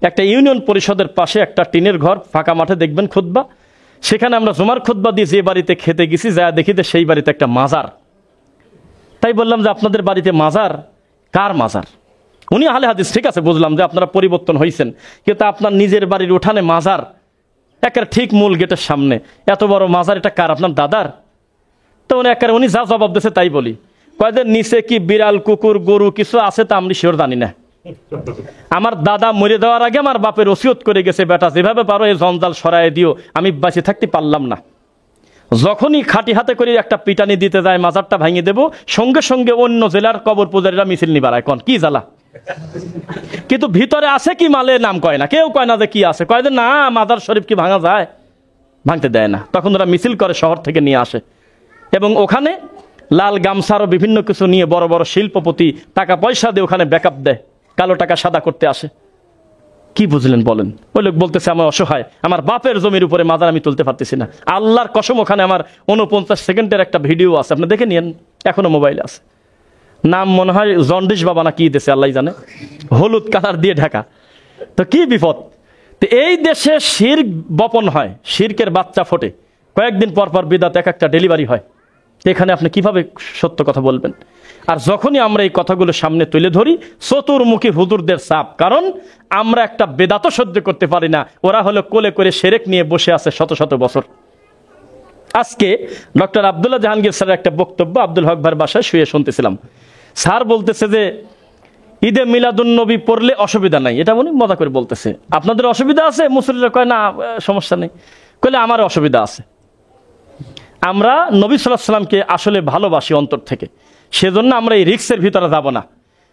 একটা ইউনিয়ন পরিষদের পাশে একটা টিনের ঘর, ফাঁকা মাঠে দেখবেন খুতবা। সেখানে আমরা জুমার খুতবা দিয়ে যে বাড়িতে খেতে গেছি, যা দেখি যে সেই বাড়িতে একটা মাজার। তাই বললাম যে আপনাদের বাড়িতে মাজার, কার মাজার? উনি আহলে হাদিস, ঠিক আছে, বুঝলাম যে আপনারা পরিবর্তন হয়েছেন, কিন্তু আপনার নিজের বাড়ির উঠানে মাজার, একের ঠিক মূল গেটের সামনে এত বড় মাজার, এটা কার? আপনার দাদার? তো উনি যা জবাব দিয়েছে তাই বলি, কয়েকদিন নিচে কি বিড়াল, কুকুর, গরু কিছু আছে তা আমি শিওর জানি না। আমার দাদা মরে দেওয়ার আগে আমার বাপের ওসিয়ত করে গেছে, বেটা যেভাবে পারো এই জঞ্জাল সরাই দিও। আমি বাঁচে থাকতে পারলাম না। যখনই খাটি হাতে করে একটা পিটানি দিতে যায়, মাজারটা ভাঙিয়ে দেবো, সঙ্গে সঙ্গে অন্য জেলার কবর পূজারীরা মিছিল নিবার এখন কি জ্বালা। কিন্তু ভিতরে আছে কি মালে নাম কয় না, কেউ কয় না যে কি আছে, কয় যে না মাজার শরীফ কি ভাঙা যায়, ভাঙতে দেয় না। তখন ওরা মিছিল করে শহর থেকে নিয়ে আসে, এবং ওখানে লাল গামছা আরো বিভিন্ন কিছু নিয়ে বড় বড় শিল্পপতি টাকা পয়সা দিয়ে ওখানে ব্যাকআপ দেয়, কালো টাকা সাদা করতে আসে। কি বুঝলেন বলেন? ওই লোক বলতেছে আমার অসহায়, আমার বাপের জমির উপরে মাজার আমি তুলতে পারতেছি না। আল্লাহর কসম, ওখানে আমার 49 সেকেন্ডের একটা ভিডিও আছে, আপনি দেখে নিন, এখনো মোবাইলে আছে। নাম মনে হয় জন্ডিস বাবা না কি দেশে আল্লাহ জানে, হলুদ কালার দিয়ে ঢাকা। তো কি বিপদ! তো এই দেশে শিরক বপন হয়, শিরকের বাচ্চা ফোটে, কয়েকদিন পর পর বিদাত এক একটা ডেলিভারি হয়। এখানে আপনি কিভাবে সত্য কথা বলবেন? আর যখনই আমরা এই কথাগুলো সামনে তুলে ধরি, চতুর্মুখী হুজুরদের চাপ, কারণ আমরা একটা বেদাত সহ্য করতে পারি না। ওরা হলো কোলে করে শিরক নিয়ে বসে আছে শত শত বছর। আজকে ডক্টর আব্দুল্লাহ জাহাঙ্গীর স্যারের একটা বক্তব্য আব্দুল হক ভাইয়ের বাসায় শুয়ে শুনতেছিলাম। স্যার বলতেছে যে ঈদে মিলাদুন্নবী পড়লে অসুবিধা নাই, এটা উনি মজা করে বলতেছে। আপনাদের অসুবিধা আছে? মুসলিমরা কয় না সমস্যা নেই, কইলে আমার অসুবিধা আছে। আমরা নবী সাল্লাল্লাহু আলাইহি সাল্লামকে আসলে ভালোবাসি অন্তর থেকে, সেজন্য আমরা এই রিস্কের ভিতরে যাব না।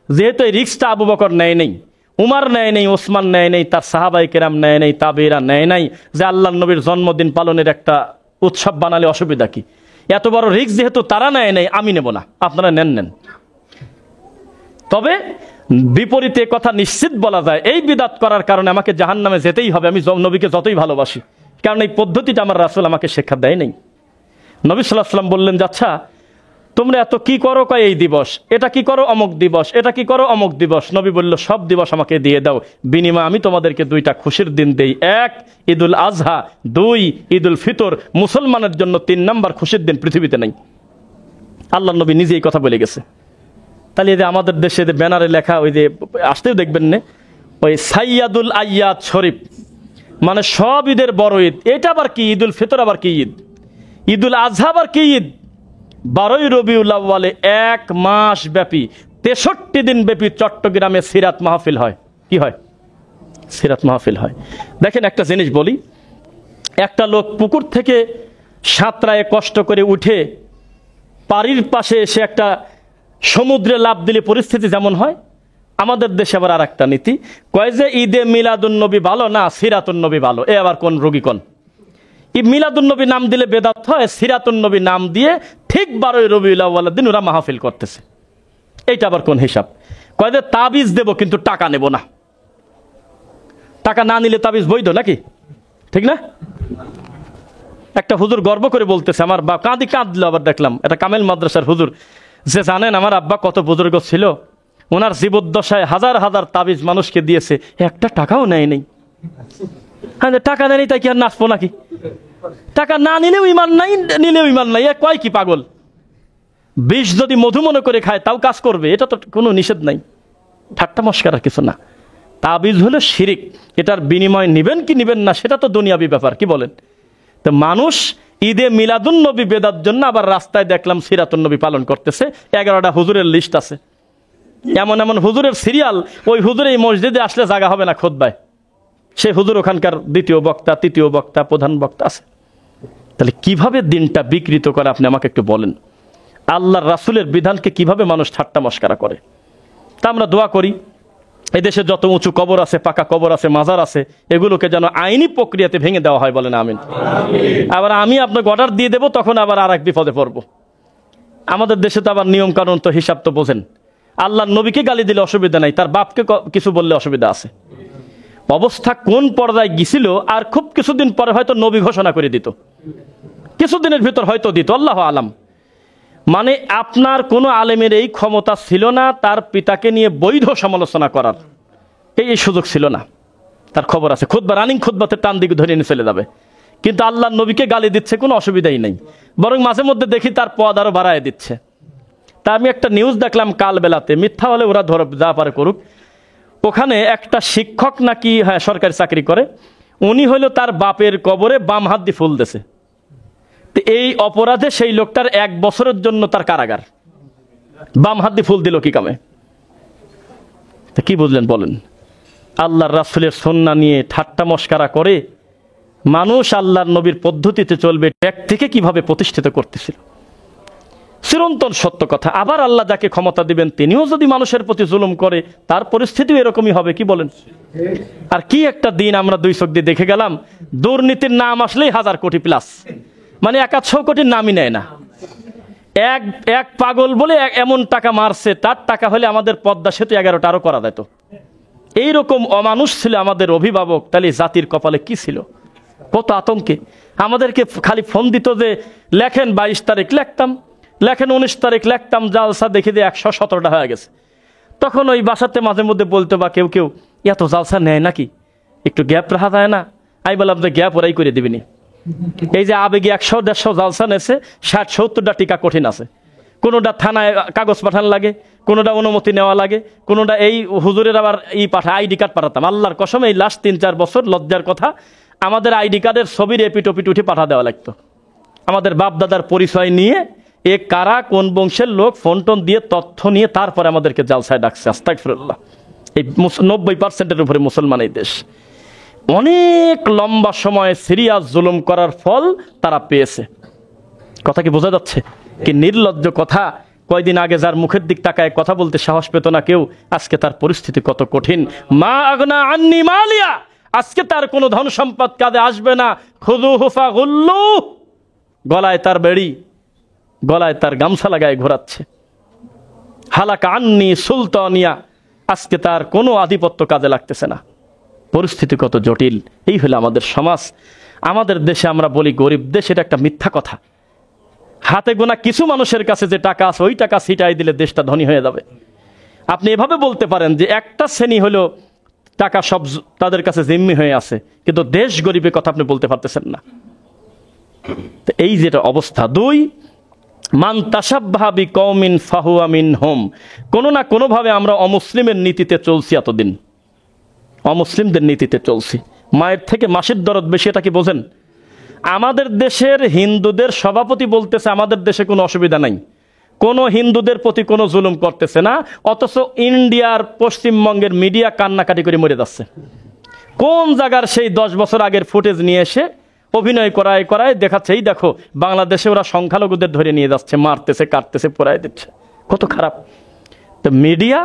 যেহেতু এই রিস্কটা আবু বকর নেয় নেই, উমার নেয় নেই, ওসমান নেয় নেই, তার সাহাবায়ে কেরাম নেয় নেই, তাবেঈরা নেয় নাই, যে আল্লাহর নবীর জন্মদিন পালনের একটা উৎসব বানালে অসুবিধা কি? এত বড় রিস্ক যেহেতু তারা নেয় নেই, আমি নেব না, আপনারা নেন। তবে বিপরীতে কথা নিশ্চিত বলা যায়, এই বিদাত করার কারণে আমাকে জাহান্নামে যেতেই হবে, আমি নবীকে যতই ভালোবাসি, কারণ এই পদ্ধতিটা আমার রাসূল আমাকে শিক্ষা দেয় নাই। নবী সাল্লাল্লাহু আলাইহি ওয়াসাল্লাম বললেন যে আচ্ছা তোমরা এত কি করো, কয় এই দিবস, এটা কি করো অমুক দিবস, এটা কি করো অমুক দিবস। নবী বলল সব দিবস আমাকে দিয়ে দাও, বিনিময়ে আমি তোমাদেরকে 2টা খুশির দিন দেই, 1 ঈদুল আজহা, 2 ঈদুল ফিতর। মুসলমানের জন্য 3 নাম্বার খুশির দিন পৃথিবীতে নেই। আল্লাহ নবী নিজে এই কথা বলে গেছে। তাহলে এই যে আমাদের দেশে যে ব্যানারে লেখা, ওই যে আসতেও দেখবেন না, ওই সাইয়াদুল আইয়াদ শরীফ, মানে সব ঈদের বড় ঈদ। এটা আবার কি? ঈদুল ফিতর আবার কি ঈদ? ঈদুল আজহা আবার কি ঈদ? 12ই রবিউল আউয়ালে 1 মাস ব্যাপী 63 দিন ব্যাপী চট্টগ্রামে সিরাত মাহফিল হয়। কি হয়? সিরাত মাহফিল হয়। দেখেন একটা জিনিস বলি, একটা লোক পুকুর থেকে সাঁতরায় কষ্ট করে উঠে পাড়ির পাশে এসে একটা সমুদ্রে লাফ দিলে পরিস্থিতি যেমন হয়, আমাদের দেশে আবার আর একটা নীতি, কয় যে ঈদে মিলাদুন নবী ভালো না সিরাতুন নবী ভালো। এ আবার কোন রোগী কোন? এই মিলাদুন নবী নাম দিলে বেদাত হয়, সিরাতুন নবী নাম দিয়ে ঠিক 12ই রবিউল আউয়ালের দিন ওরা মাহফিল করতেছে। এইটা আবার কোন হিসাব? কয় যে তাবিজ দেব কিন্তু টাকা নেব না। টাকা না নিলে তাবিজ বৈধ নাকি? ঠিক না? একটা হুজুর গর্ব করে বলতেছে, আমার বা কাঁদলো। আবার দেখলাম একটা কামেল মাদ্রাসার হুজুর, যে জানেন আমার আব্বা কত বুজুর্গ ছিল, ওনার জীবদ্দশায় হাজার হাজার তাবিজ মানুষকে দিয়েছে, একটা টাকাও নেয় নেই। হ্যাঁ, টাকা নেই তাই কি আর নাচবো নাকি? টাকা না নিলেও ইমান নাই, নিলেও ইমান নাই। এ কয় কি পাগল? বিষ যদি মধু মনে করে খায় তাও কাজ করবে, এটা তো কোনো নিষেধ নাই। ঠাট্টা মস্কার আর কিছু না। তাবিজ হলো শিরিক, এটার বিনিময় নিবেন কি নিবেন না সেটা তো দুনিয়াবি ব্যাপার। কি বলেন? তো মানুষ ঈদে মিলাদুন নবী বেদার জন্য আবার রাস্তায় দেখলাম সিরাতুন নবী পালন করতেছে। 11টা হুজুরের লিস্ট আছে, এমন এমন হুজুরের সিরিয়াল, ওই হুজুর এই মসজিদে আসলে জায়গা হবে না খুতবায়, সে হুজুর ওখানকার দ্বিতীয় বক্তা, তৃতীয় বক্তা, প্রধান বক্তা আছে। তাহলে কিভাবে দিনটা বিকৃত করে আপনি আমাকে একটু বলেন। আল্লাহর রাসূলের বিধানকে কিভাবে মানুষ ঠাট্টা মস্করা করে। তা আমরা দোয়া করি এই দেশে যত উঁচু কবর আছে, পাকা কবর আছে, মাজার আছে, এগুলোকে যেন আইনি প্রক্রিয়াতে ভেঙে দেওয়া হয়, বলেন আমিন। আবার আমি আপনাকে অর্ডার দিয়ে দেবো, তখন আবার আর এক বিপদে পড়বো। আমাদের দেশে তো আবার নিয়ম কানুন তো হিসাব তো বোঝেন। আল্লাহর নবীকে গালি দিলে অসুবিধা নাই, তার বাপকে কিছু বললে অসুবিধা আছে। অবস্থা কোন পর্যায়ে গিয়েছিল, আর খুব কিছুদিন পরে হয়তো নবী ঘোষণা করে দিত, কিছুদিনের ভিতর হয়তো দিত, আল্লাহ আলাম। মানে আপনার কোনো আলেমের এই ক্ষমতা ছিল না তার পিতাকে নিয়ে বৈধ সমালোচনা করার, এই সুযোগ ছিল না। তার খবর আছে, খুতবা রানিং খুতবাতে টান দিকে ধরে নিয়ে চলে যাবে, কিন্তু আল্লাহর নবীকে গালি দিচ্ছে, কোনো অসুবিধাই নেই। বরং মাঝে মধ্যে দেখি তার পদ আরো বাড়ায় দিচ্ছে। তা আমি একটা নিউজ দেখলাম কাল বেলাতে, মিথ্যা হলে ওরা ধর যা পারে করুক, ওখানে একটা শিক্ষক নাকি, হ্যাঁ সরকারি চাকরি করে, উনি হইল তার বাপের কবরে বাম হাত দিয়ে ফুল দিয়েছে। এই অপরাধে সেই লোকটার 1 বছরের জন্য তার কারাগার। বাম হাত দিয়ে ফুল দিল কি কামে? তা কি বুঝলেন বলেন? আল্লাহর রাসূলের সুন্নাহ নিয়ে ঠাট্টা মস্করা করে মানুষ আল্লাহর নবীর পদ্ধতিতে চলবে, ট্যাগ থেকে কিভাবে প্রতিষ্ঠিত করতেছিল, চিরন্তন সত্য কথা। আবার আল্লাহ যাকে ক্ষমতা দিবেন তিনিও যদি মানুষের প্রতি জুলুম করে, তার পরিস্থিতিও এরকমই হবে। কি বলেন? আর কি একটা দিন আমরা 2 চোখ দিয়ে দেখে গেলাম, দুর্নীতির নাম আসলেই 1000 কোটি প্লাস, মানে 100 কোটির নামই নেয় না। এক পাগল বলে এমন টাকা মারছে, তার টাকা হলে আমাদের পদ্মা সেতু 11টা আরো করা যেত। এইরকম অমানুষ ছিল আমাদের অভিভাবক, তাহলে জাতির কপালে কি ছিল? কত আতঙ্কে আমাদেরকে খালি ফোন দিত যে লেখেন 22 তারিখ, লিখতাম, লেখেন 19 তারিখ, লিখতাম, জালসা দেখে দিয়ে 117টা হয়ে গেছে। তখন ওই বাসাতে মাঝে মধ্যে বলতো বা কেউ কেউ, এত জালসা নেয় নাকি, একটু গ্যাপ রাখা যায় না? আমি বললাম যে গ্যাপ ওরাই করে দিবিনি। এই যে আবেগে 100-150 জালসা নেছে, 60-70টা টিকা কঠিন আছে। কোনোটা থানায় কাগজ পাঠান লাগে, কোনোটা অনুমতি নেওয়া লাগে, কোনোটা এই হুজুরের আবার পাঠায়, আইডি কার্ড পাঠাতাম। আল্লাহর কসম এই লাস্ট 3-4 বছর লজ্জার কথা, আমাদের আইডি কার্ডের ছবির এপিটোপিট উঠে পাঠা দেওয়া লাগতো। আমাদের বাপ দাদার পরিচয় নিয়ে এ কারা, কোন বংশের লোক, ফোন টোন দিয়ে তথ্য নিয়ে তারপরে আমাদেরকে জালসায় ডাকছে। আস্তাগফিরুল্লাহ। এই 90%-এর উপরে মুসলমান এই দেশ। অনেক লম্বা সময় সিরিয়াস জুলুম করার ফল তারা পেয়েছে। কথা কি বোঝা যাচ্ছে? কি নির্লজ্জ কথা। কয়দিন আগে যার মুখের দিক তাকায় কথা বলতে সাহস পেত না কেউ, আজকে তার পরিস্থিতি কত কঠিন। মা আগনা আন্নি মালিয়া, আজকে তার কোনো ধন সম্পদ কাঁধে আসবে না। খুযুহু ফাগুল্লু, গলায় তার বেড়ি, গলায় তার গামছা লাগায় ঘোরাচ্ছে। হালাকা আন্নি সুলতানিয়া, আজকে তার কোনো আধিপত্য কাজে লাগতেছে না। পরিস্থিতি কত জটিল। এই হলো আমাদের সমাজ। আমাদের দেশে আমরা বলি গরিব দেশ, এটা একটা মিথ্যা কথা। হাতে গোনা কিছু মানুষের কাছে যে টাকা আছে, ওই টাকা ছিটাই দিলে দেশটা ধনী হয়ে যাবে। আপনি এভাবে বলতে পারেন যে একটা শ্রেণী হলো টাকা সব তাদের কাছে জিম্মি হয়ে আছে, কিন্তু দেশ গরিবের কথা আপনি বলতে পারতেছেন না। তো এই যেটা অবস্থা। দুই, মান তাসাব্বাহা বিকওমিন ফাহুয়া মিনহুম। কোনো না কোনোভাবে আমরা অমুসলিমের নীতিতে চলছি, এতদিন অমুসলিমদের নীতিতে চলছি। মায়ের থেকে মাসির দরদ বেশি, এটা কি বোঝেন? আমাদের দেশের হিন্দুদের সভাপতি বলতেছে আমাদের দেশে কোনো অসুবিধা নাই, কোনো হিন্দুদের প্রতি কোনো জুলুম করতেছে না, অথচ ইন্ডিয়ার পশ্চিমবঙ্গের মিডিয়া কান্নাকাটি করে মরে যাচ্ছে। কোন জায়গার সেই 10 বছর আগের ফুটেজ নিয়ে এসে অভিনয় করায় করায় দেখাচ্ছে, এই দেখো বাংলাদেশে ওরা সংখ্যালঘুদের ধরে নিয়ে যাচ্ছে, মারতেছে, কাটতেছে, পোড়ায় দিচ্ছে। কত খারাপ। তো মিডিয়া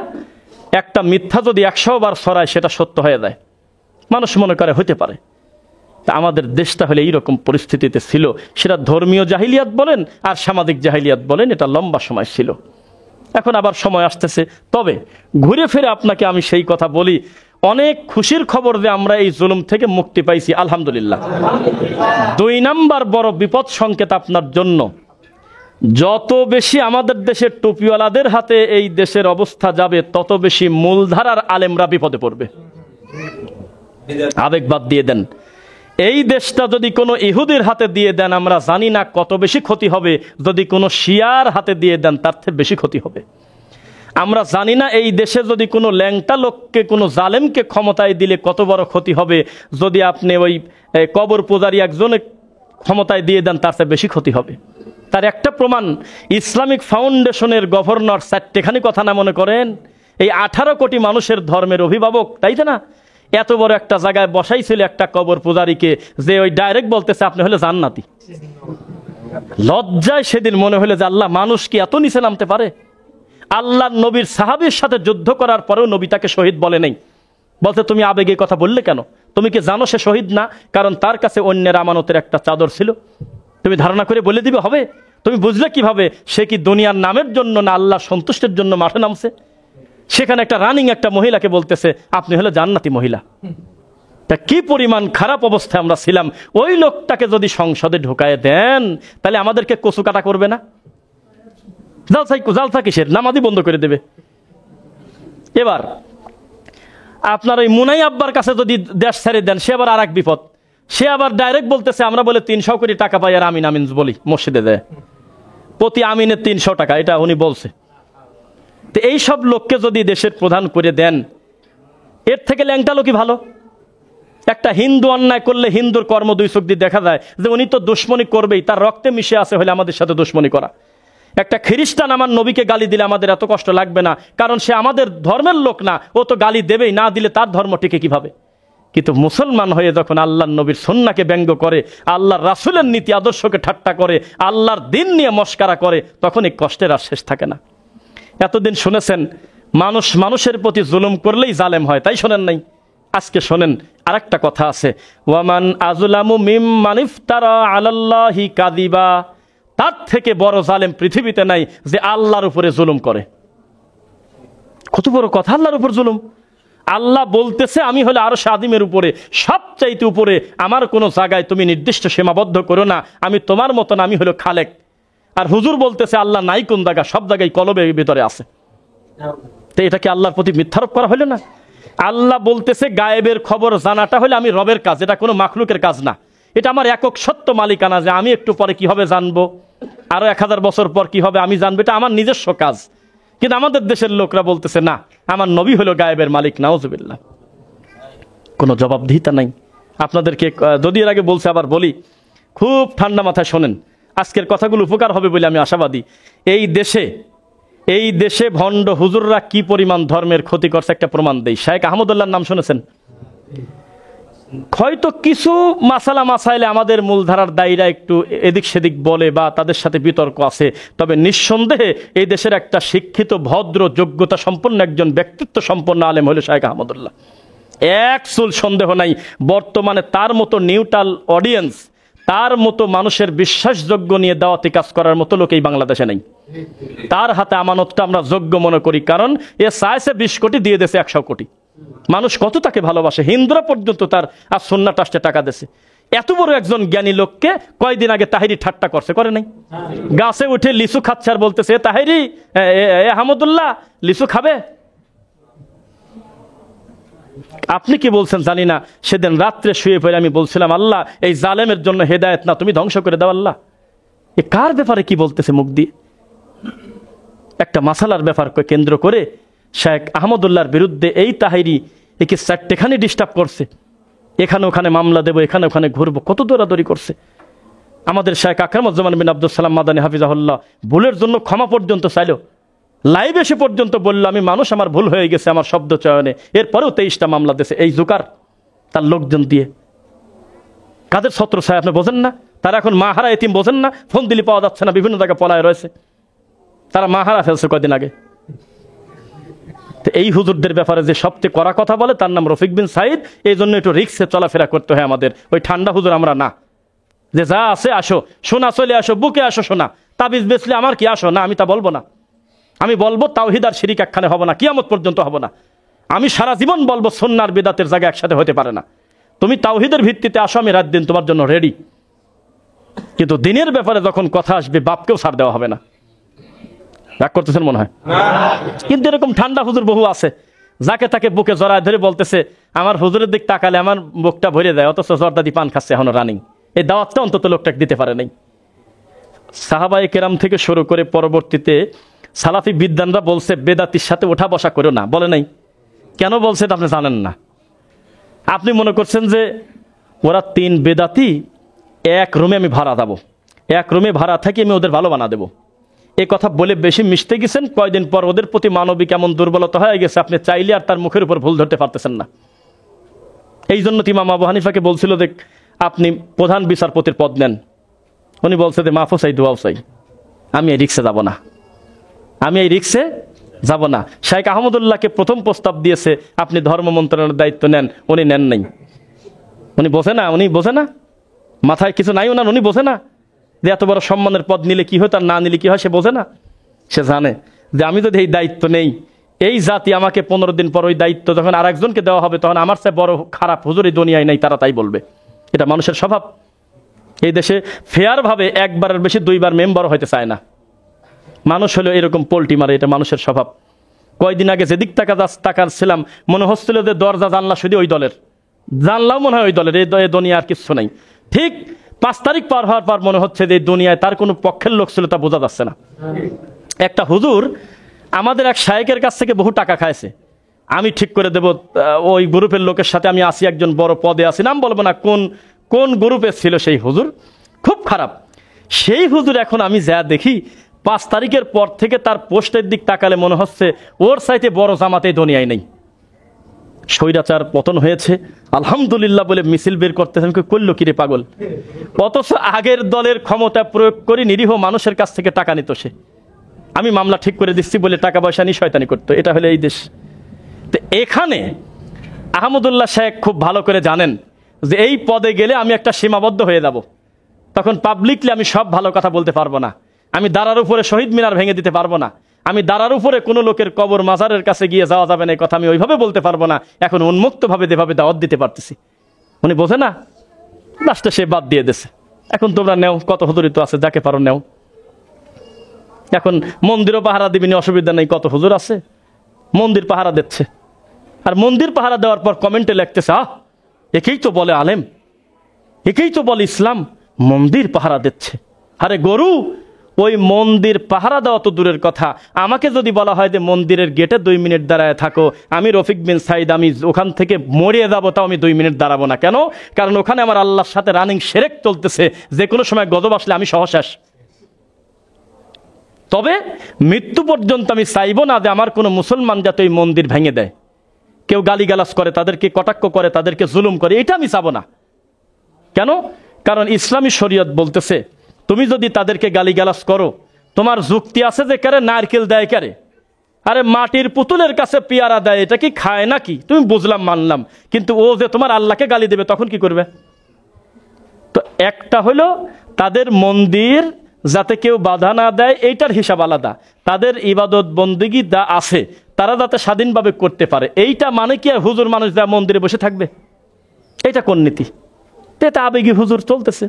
একটা মিথ্যা যদি 100 বার ছড়ায়, সেটা সত্য হয়ে যায়, মানুষ মনে করে হতে পারে। তা আমাদের দেশটা হলে এইরকম পরিস্থিতিতে ছিল, সেটা ধর্মীয় জাহিলিয়াত বলেন আর সামাজিক জাহিলিয়াত বলেন, এটা লম্বা সময় ছিল। এখন আবার সময় আসতেছে। তবে ঘুরে ফিরে আপনাকে আমি সেই কথা বলি, অনেক খুশির খবর যে আমরা এই জুলুম থেকে মুক্তি পাইছি, আলহামদুলিল্লাহ। 2 নাম্বার বড় বিপদ সংকেত আপনার জন্য, যত বেশি আমাদের দেশের টুপিওয়ালাদের হাতে এই দেশের অবস্থা যাবে, তত বেশি মূলধারার আলেমরা বিপদে পড়বে। আবেগ বাদ দিয়ে দেন। এই দেশটা যদি কোনো ইহুদির হাতে দিয়ে দেন, আমরা জানি না কত বেশি ক্ষতি হবে। যদি কোনো শিয়ার হাতে দিয়ে দেন, তার থেকে বেশি ক্ষতি হবে। আমরা জানি না এই দেশে যদি কোনো ল্যাংটা লোককে, কোনো জালেমকে ক্ষমতায় দিলে কত বড় ক্ষতি হবে। যদি আপনি ওই কবর পূজারী একজনের ক্ষমতায় দিয়ে দেন, তার থেকে বেশি ক্ষতি হবে। তার একটা প্রমাণ, ইসলামিক ফাউন্ডেশনের গভর্নর 4টেখানি কথা না মনে করেন, এই 18 কোটি মানুষের ধর্মের অভিভাবক, তাই না? এত বড় একটা জায়গায় বসাইছিল একটা কবর পূজারীকে, যে ওই ডাইরেক্ট বলতেছে আপনি হলে জান্নাতি। লজ্জায় সেদিন মনে হলে যে আল্লাহ, মানুষ কি এত নিচে নামতে পারে? আল্লাহ নবীর সাহাবীর সাথে যুদ্ধ করার পরেও নবী তাকে শহীদ বলে নেই। বলতে তুমি আবেগে কথা বললে কেন? তুমি কি জানো সে শহীদ না? কারণ তার কাছে অন্যের আমানতের একটা চাদর ছিল। তুমি ধারণা করে বলে দিবে হবে? তুমি বুঝলে কিভাবে সে কি দুনিয়ার নামের জন্য না আল্লাহ সন্তুষ্টের জন্য মাঠে নামছে? সেখানে একটা রানিং একটা মহিলাকে বলতেছে আপনি হলে জান্নাতি মহিলা। তা কি পরিমাণ খারাপ অবস্থায় আমরা ছিলাম। ওই লোকটাকে যদি সংসদে ঢুকায় দেন, তাহলে আমাদেরকে কচু কাটা করবে না? জালসা কিসের? নামাজি বন্ধ করে দেবে। এবার আপনার ওই মুনাই আব্বার কাছে যদি দেশ ছেড়ে দেন, সে আবার আর এক বিপদ। সে আবার ডাইরেক্ট বলতেছে আমরা বলে 300 কোটি টাকা পাই আর আমিন আমিন বলি মসজিদে দেয়, প্রতি আমিনের 300 টাকা, এটা উনি বলছে। তো এই সব লোককে যদি দেশের প্রধান করে দেন, এর থেকে ল্যাংটা লোকই ভালো। একটা হিন্দু অন্যায় করলে হিন্দুর কর্ম 2 চোখ দিয়ে দেখা যায় যে উনি তো দুশ্মনী করবেই, তার রক্তে মিশে আছে হলে আমাদের সাথে দুশ্মনী করা। একটা খ্রিস্টান আমার নবীকে গালি দিলে আমাদের এত কষ্ট লাগবে না, কারণ সে আমাদের ধর্মের লোক না, ও তো গালি দেবেই, না দিলে তার ধর্ম টিকে কিভাবে? কিন্তু মুসলমান হয়ে যখন আল্লাহর নবীর সুন্নাহকে ব্যঙ্গ করে, আল্লাহর রাসূলের নীতি আদর্শকে ঠাট্টা করে, আল্লাহর দিন নিয়ে মস্কারা করে, তখন এই কষ্টের আর শেষ থাকে না। এতদিন শুনেছেন মানুষ মানুষের প্রতি জুলুম করলেই জালেম হয়, তাই শোনেন নাই? আজকে শোনেন আরেকটা কথা আছে, ওয়ামান আযলামু মিম্মান ইফতারা আলাল্লাহি কাযিবা। তার থেকে বড় জালেম পৃথিবীতে নাই যে আল্লাহর উপরে জুলুম করে। কত বড় কথা, আল্লাহর উপর জুলুম। আল্লাহ বলতেছে আমি হলে আরশ আযীমের উপরে, সবচাইতে উপরে, আমার কোনো জায়গায় তুমি নির্দিষ্ট সীমাবদ্ধ করো না, আমি তোমার মতন, আমি হলো খালেক। আর হুজুর বলতেছে আল্লাহ নাই কোন জায়গা, সব জায়গায় কলবের ভিতরে আছে। তো এটা কি আল্লাহর প্রতি মিথ্যারোপ করা হলো না? আল্লাহ বলতেছে গায়েবের খবর জানাটা হলে আমি রবের কাজ, এটা কোনো মাখলুকের কাজ না। এটা আমার একক সত্য মালিকানা, যে আমি একটু পরে কি হবে জানবো, আরো 1000 বছর পর কি হবে আমি জানবো, এটা আমার নিজস্ব কাজ। কিন্তু আমাদের দেশের লোকরা বলতেছে না, আমার নবী হলো গায়েবের মালিক। নাউজুবিল্লাহ। কোনো জবাবদিহিতা নাই। আপনাদেরকে যদি এর আগে বলছে, আবার বলি, খুব ঠান্ডা মাথায় শোনেন, আজকের কথাগুলো উপকার হবে বলে আমি আশাবাদী। এই দেশে ভণ্ড হুজুররা কি পরিমাণ ধর্মের ক্ষতি করছে একটা প্রমাণ দেই। শাইখ আহমদুল্লাহর নাম শুনেছেন? হয়তো কিছু মাসাইলে আমাদের মূলধারার দায়ীরা একটু এদিক সেদিক বলে বা তাদের সাথে বিতর্ক আছে, তবে নিঃসন্দেহে এই দেশের একটা শিক্ষিত, ভদ্র, যোগ্যতা সম্পন্ন একজন ব্যক্তিত্ব সম্পন্ন আলেম হলো শাইখ আহমদুল্লাহ। এক চুল সন্দেহ নাই। বর্তমানে তার মতো নিউট্রাল অডিয়েন্স, তার মতো মানুষের বিশ্বাসযোগ্য নিয়ে দাওয়াতি কাজ করার মতো লোক এই বাংলাদেশে নেই। তার হাতে আমানতটা আমরা যোগ্য মনে করি, কারণ এ চাইছে 20 কোটি দিয়ে দেশে 100 কোটি। মানুষ কত তাকে ভালোবাসে, হিন্দুরা পর্যন্ত তার আর সুন্নাহ ট্রাস্টে টাকা দেশে। এত বড় একজন জ্ঞানী লোককে কয়দিন আগে তাহিরি ঠাট্টা করছে, করে নাই? গাছে উঠে লিচু খাচ্ছে আর বলতেছে তাহিরি আহমদুল্লাহ লিচু খাবে। আপনি কি বলছেন জানি না, সেদিন রাত্রে শুয়ে পড়ে আমি বলছিলাম আল্লাহ এই জালেমের জন্য হেদায়েত না তুমি ধ্বংস করে দাও আল্লাহ। এ কার ব্যাপারে কি বলতেছে মুখ দিয়ে? একটা মাসালার ব্যাপার কেন্দ্র করে শেখ আহমদুল্লাহর বিরুদ্ধে এই তাহিরি একে 4টেখানি ডিস্টার্ব করছে, এখানে ওখানে মামলা দেবো, এখানে ওখানে ঘুরবো, কত দৌড়াদৌড়ি করছে। আমাদের শেখ আকরামুজ্জামান বিন আব্দুল সালাম মাদানী হাফিজাহুল্লাহ ভুলের জন্য ক্ষমা পর্যন্ত চাইল, লাইভ এসে পর্যন্ত বলল আমি মানুষ, আমার ভুল হয়ে গেছে আমার শব্দ চয়নে। এরপরেও 23টা মামলা দিয়েছে এই জুকার তার লোকজন দিয়ে। কাদের ছত্র ছায় আপনি বোঝেন না? তারা এখন মাহারা এতিম বোঝেন না? ফোন দিলে পাওয়া যাচ্ছে না, বিভিন্ন জায়গায় পলায় রয়েছে, তারা মাহারা ফেলছে কদিন আগে। তো এই হুজুরদের ব্যাপারে যে সবচেয়ে কড়া কথা বলে তার নাম রফিক বিন সাইদ। এই জন্য একটু রিক্সে চলাফেরা করতে হয় আমাদের, ওই ঠান্ডা হুজুর আমরা না, যে যা আছে আসো, সোনা চলে আসো, বুকে আসো সোনা, তাবিজ বেচলে আমার কি আসো না, আমি তা বলবো না। আমি বলবো তাওহীদ আর শিরিক একখানে হবে না, কিয়ামত পর্যন্ত হবে না। আমি সারা জীবন বলবো সুন্নাহ আর বিদআতের জায়গা একসাথে হতে পারে না। তুমি তাওহীদের ভিত্তিতে আসো, আমি রাত দিন তোমার জন্য রেডি, কিন্তু দিনের ব্যাপারে যখন কথা আসবে বাপকেও ছাড় দেওয়া হবে না। রাগ করতেছেন মনে হয়? কিন্তু এরকম ঠান্ডা হুজুর বহু আছে, যাকে তাকে বুকে জড়ায় ধরে বলতেছে আমার হুজুরের দিক তাকালে আমার বুকটা ভরে যায়, অথচ জর্দাদি পান খাচ্ছে এখনো রানিং। এই দাওয়াতটা অন্তত লোকটাকে দিতে পারে নাই। সাহাবায়ে কেরাম থেকে শুরু করে পরবর্তীতে সালাফি বিদ্বানরা বলছে বেদাতির সাথে ওঠা বসা করো না, বলে নাই? কেন বলছে এটা আপনি জানেন না। আপনি মনে করছেন যে ওরা 3 বেদাতি, এক রুমে আমি ভাড়া দেবো, এক রুমে ভাড়া থাকি আমি ওদের ভালো বানা দেবো, এই কথা বলে বেশি মিশতে গেছেন। কয়দিন পর ওদের প্রতি মানবিক এমন দুর্বলতা হয়ে গেছে আপনি চাইলে আর তার মুখের উপর ভুল ধরতে পারতেছেন না। এই জন্য ইমাম আবু হানিফাকে বলছিল যে আপনি প্রধান বিচারপতির পদ নেন, উনি বলছে যে মাফও চাই দোয়াও চাই, আমি এই রিক্সে যাব না, আমি এই রিক্সে যাব না। শেখ আহমদুল্লাহকে প্রথম প্রস্তাব দিয়েছে আপনি ধর্ম মন্ত্রণালয়ের দায়িত্ব নেন, উনি নেন নাই। উনি বোঝে না, উনি বোঝে না, মাথায় কিছু নাই ওনার, উনি বোঝে না যে এত বড় সম্মানের পদ নিলে কি হয়, তার না নিলে কি হয়, সে বোঝে না। সে জানে যে আমি যদি এই দায়িত্ব নেই, এই জাতি আমাকে 15 দিন পর ওই দায়িত্ব যখন আর একজনকে দেওয়া হবে তখন আমার চেয়ে বড় খারাপ হুজুর এই দুনিয়ায় নাই, তারা তাই বলবে। এটা মানুষের স্বভাব। এই দেশে ফেয়ার ভাবে একবারের বেশি 2বার মেম্বার হইতে চায় না। মানুষ হলো এরকম পোল্টি মারে, এটা মানুষের স্বভাব। কয়দিন আগে যেদিক তাকাচ্ছিলাম মনে হচ্ছিল যে দরজা জানলা শুধু ওই দলের, জানলাও মনে হয় ওই দলের, এই দুনিয়া আর কিছু নাই। ঠিক 5 তারিখ পার হওয়ার পর মনে হচ্ছে যে দুনিয়ায় তার কোনো পক্ষের লোক ছিল, তা বোঝা যাচ্ছে না। একটা হুজুর আমাদের এক শায়েকের কাছ থেকে বহু টাকা খাইছে, আমি ঠিক করে দেব ওই গ্রুপের লোকের সাথে আমি আসি, একজন বড় পদে আছি, নাম বলবো না কোন গ্রুপে ছিল সেই হুজুর, খুব খারাপ সেই হুজুর। এখন আমি যা দেখি 5 তারিখের পর থেকে তার পোস্টের দিক তাকালে মনে হচ্ছে ওর চাইতে বড় জামাতে দুনিয়ায় নেই। স্বৈরাচার পতন হয়েছে আলহামদুলিল্লাহ বলে মিছিল বের করতেছেন, করলো কিরে পাগল? অথচ আগের দলের ক্ষমতা প্রয়োগ করে নিরীহ মানুষের কাছ থেকে টাকা নিত সে। আমি মামলা ঠিক করে দিচ্ছি বলে টাকা পয়সা নিয়ে শয়তানি করতো। এটা হলো এই দেশ। তো এখানে আহমদুল্লাহ শেখ খুব ভালো করে জানেন যে এই পদে গেলে আমি একটা সীমাবদ্ধ হয়ে যাব, তখন পাবলিকলি আমি সব ভালো কথা বলতে পারবো না, আমি দাঁড়ার উপরে শহীদ মিনার ভেঙে দিতে পারবো না, আমি দাঁড়ার উপরে কোনো লোকের কবর মাজারের কাছে গিয়ে যাওয়া যাবে না, এই কথা আমি ওইভাবে বলতে পারবো না। এখন উন্মুক্তভাবে যেভাবে দাওয়াত দিতে পারতেছি, উনি বোঝে না, লাস্টে সে বাদ দিয়ে দিছে। এখন তোমরা নেও, কত হুজুর তো আছে, যাকে পারো নেও। এখন মন্দিরও পাহারা দিবিনি, অসুবিধা নেই, কত হুজুর আছে মন্দির পাহারা দিচ্ছে। আর মন্দির পাহারা দেওয়ার পর কমেন্টে লিখতেছে একেই তো বলে আলেম, একেই তো বলে ইসলাম, মন্দির পাহারা দিচ্ছে। আরে গরু, ওই মন্দির পাহারা দেওয়া তো দূরের কথা, আমাকে যদি বলা হয় যে মন্দিরের গেটে 2 মিনিট দাঁড়ায় থাকো, আমি রফিক বিন সাইদ আমি ওখান থেকে মরিয়ে যাবো, তাও আমি 2 মিনিট দাঁড়াবো না। কেন? কারণ ওখানে আমার আল্লাহর সাথে রানিং শিরক চলতেছে, যে কোনো সময় গজব আসলে আমি সহ শেষ। তবে মৃত্যু পর্যন্ত আমি চাইবো না যে আমার কোনো মুসলমান যাতে ওই মন্দির ভেঙে দেয়, কেউ গালিগালাজ করে, তাদেরকে কটাক্ষ করে, তাদেরকে জুলুম করে, এটা আমি চাবো না। কেন? কারণ ইসলামী শরীয়ত বলতেছে তুমি যদি তাদেরকে গালিগালাজ করো, তোমার যুক্তি আছে যে কারে নারকেল দেয় কারে, আরে মাটির পুতুলের কাছে পেয়ারা দেয়, এটা কি খায় নাকি? তুমি বুঝলাম, মানলাম, কিন্তু ও যে তোমার আল্লাহকে গালি দেবে তখন কি করবে? তো একটা হলো তাদের মন্দির যাতে কেউ বাধা না দেয়, এইটার হিসাব আলাদা। তাদের ইবাদত বন্দেগী যা আছে তারা যাতে স্বাধীনভাবে করতে পারে, এইটা মানে কি আর হুজুর মানুষ যা মন্দিরে বসে থাকবে? এটা কোন নীতি? এটা আবেগী হুজুর চলতেছে,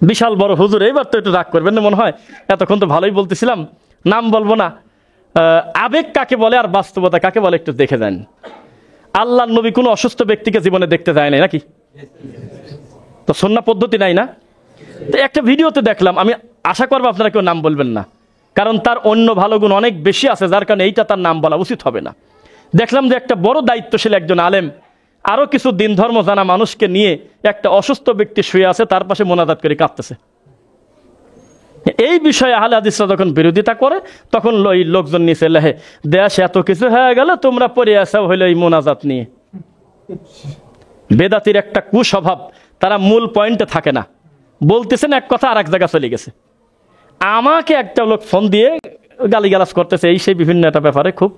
বিশাল বড় হুজুর। এইবার তো একটু রাগ করবেন না মনে হয়, এতক্ষণ তো ভালোই বলতেছিলাম, নাম বলবো না। আবেগ কাকে বলে আর বাস্তবতা কাকে বলে একটু দেখে যান। আল্লাহর নবী কোনো অসুস্থ ব্যক্তিকে জীবনে দেখতে যায় নাই নাকি? তো সুন্নাহ পদ্ধতি নাই না? তো একটা ভিডিওতে দেখলাম, আমি আশা করবো আপনারা কেউ নাম বলবেন না, কারণ তার অন্য ভালো গুণ অনেক বেশি আছে, যার কারণে এইটা তার নাম বলা উচিত হবে না। দেখলাম যে একটা বড় দায়িত্বশীল একজন আলেম আরো কিছু দিন ধর্ম জানা মানুষকে নিয়ে একটা অসুস্থ ব্যক্তি শুয়ে আছে, তার পাশে মোনাজাত করে কাঁদতেছে। এই বিষয়ে আহলে হাদিসরা যখন বিরোধিতা করে তখন ওই লোকজন নিচে লেহে, দেশ এত কিছু হয়ে গেল, তোমরা পড়ে আসা হইলো এই মোনাজাত নিয়ে। বেদাতির একটা কুস্বভাব, তারা মূল পয়েন্টে থাকে না, বলতেছেন এক কথা আর এক জায়গা চলে গেছে। আমাকে একটা লোক ফোন দিয়ে গালিগালাজ করতেছে এই সেই বিভিন্ন একটা ব্যাপারে, খুব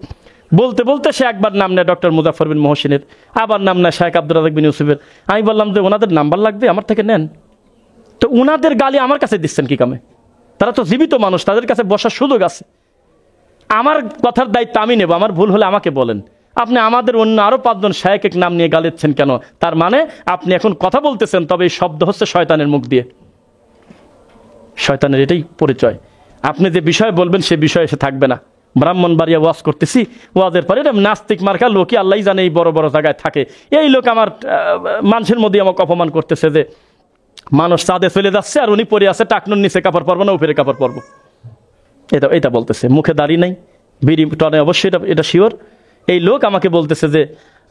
বলতে বলতে সে একবার নাম নেয় ডক্টর মুজাফফর বিন মহসিনের, আবার নাম নেয় শেখ আব্দুর রাজাক বিন ইউসুফের। আমি বললাম যে ওনাদের নাম্বার লাগবে, আমার থেকে নেন। তো উনাদের গালি আমার কাছে দিচ্ছেন কি কামে? তারা তো জীবিত মানুষ, তাদের কাছে বসার সুযোগ আছে। আমার কথার দায়িত্ব আমি নেব, আমার ভুল হলে আমাকে বলেন। আপনি আমাদের অন্য আরো 5 জন শায়েখ নাম নিয়ে গালিচ্ছেন কেন? তার মানে আপনি এখন কথা বলতেছেন, তবে এই শব্দ হচ্ছে শয়তানের মুখ দিয়ে। শয়তানের এটাই পরিচয়। আপনি যে বিষয় বলবেন সে বিষয়ে এসে থাকবে না। ব্রাহ্মণবাড়িয়া ওয়াজ করতেছি, ওয়াজের পরে এটা নাস্তিক মার্কা লোকই আল্লাহ জানে এই বড় বড় জায়গায় থাকে। এই লোক আমার মানুষের মধ্যে আমাকে অপমান করতেছে যে মানুষ চাঁদে চলে যাচ্ছে আর উনি পরে আছে টাকনুর নিচে কাপড় পরবো না উপরে কাপড় পরবো, এটা বলতেছে। মুখে দাঁড়িয়ে নাই, বিড়ি টনে অবশ্যই এটা শিওর। এই লোক আমাকে বলতেছে যে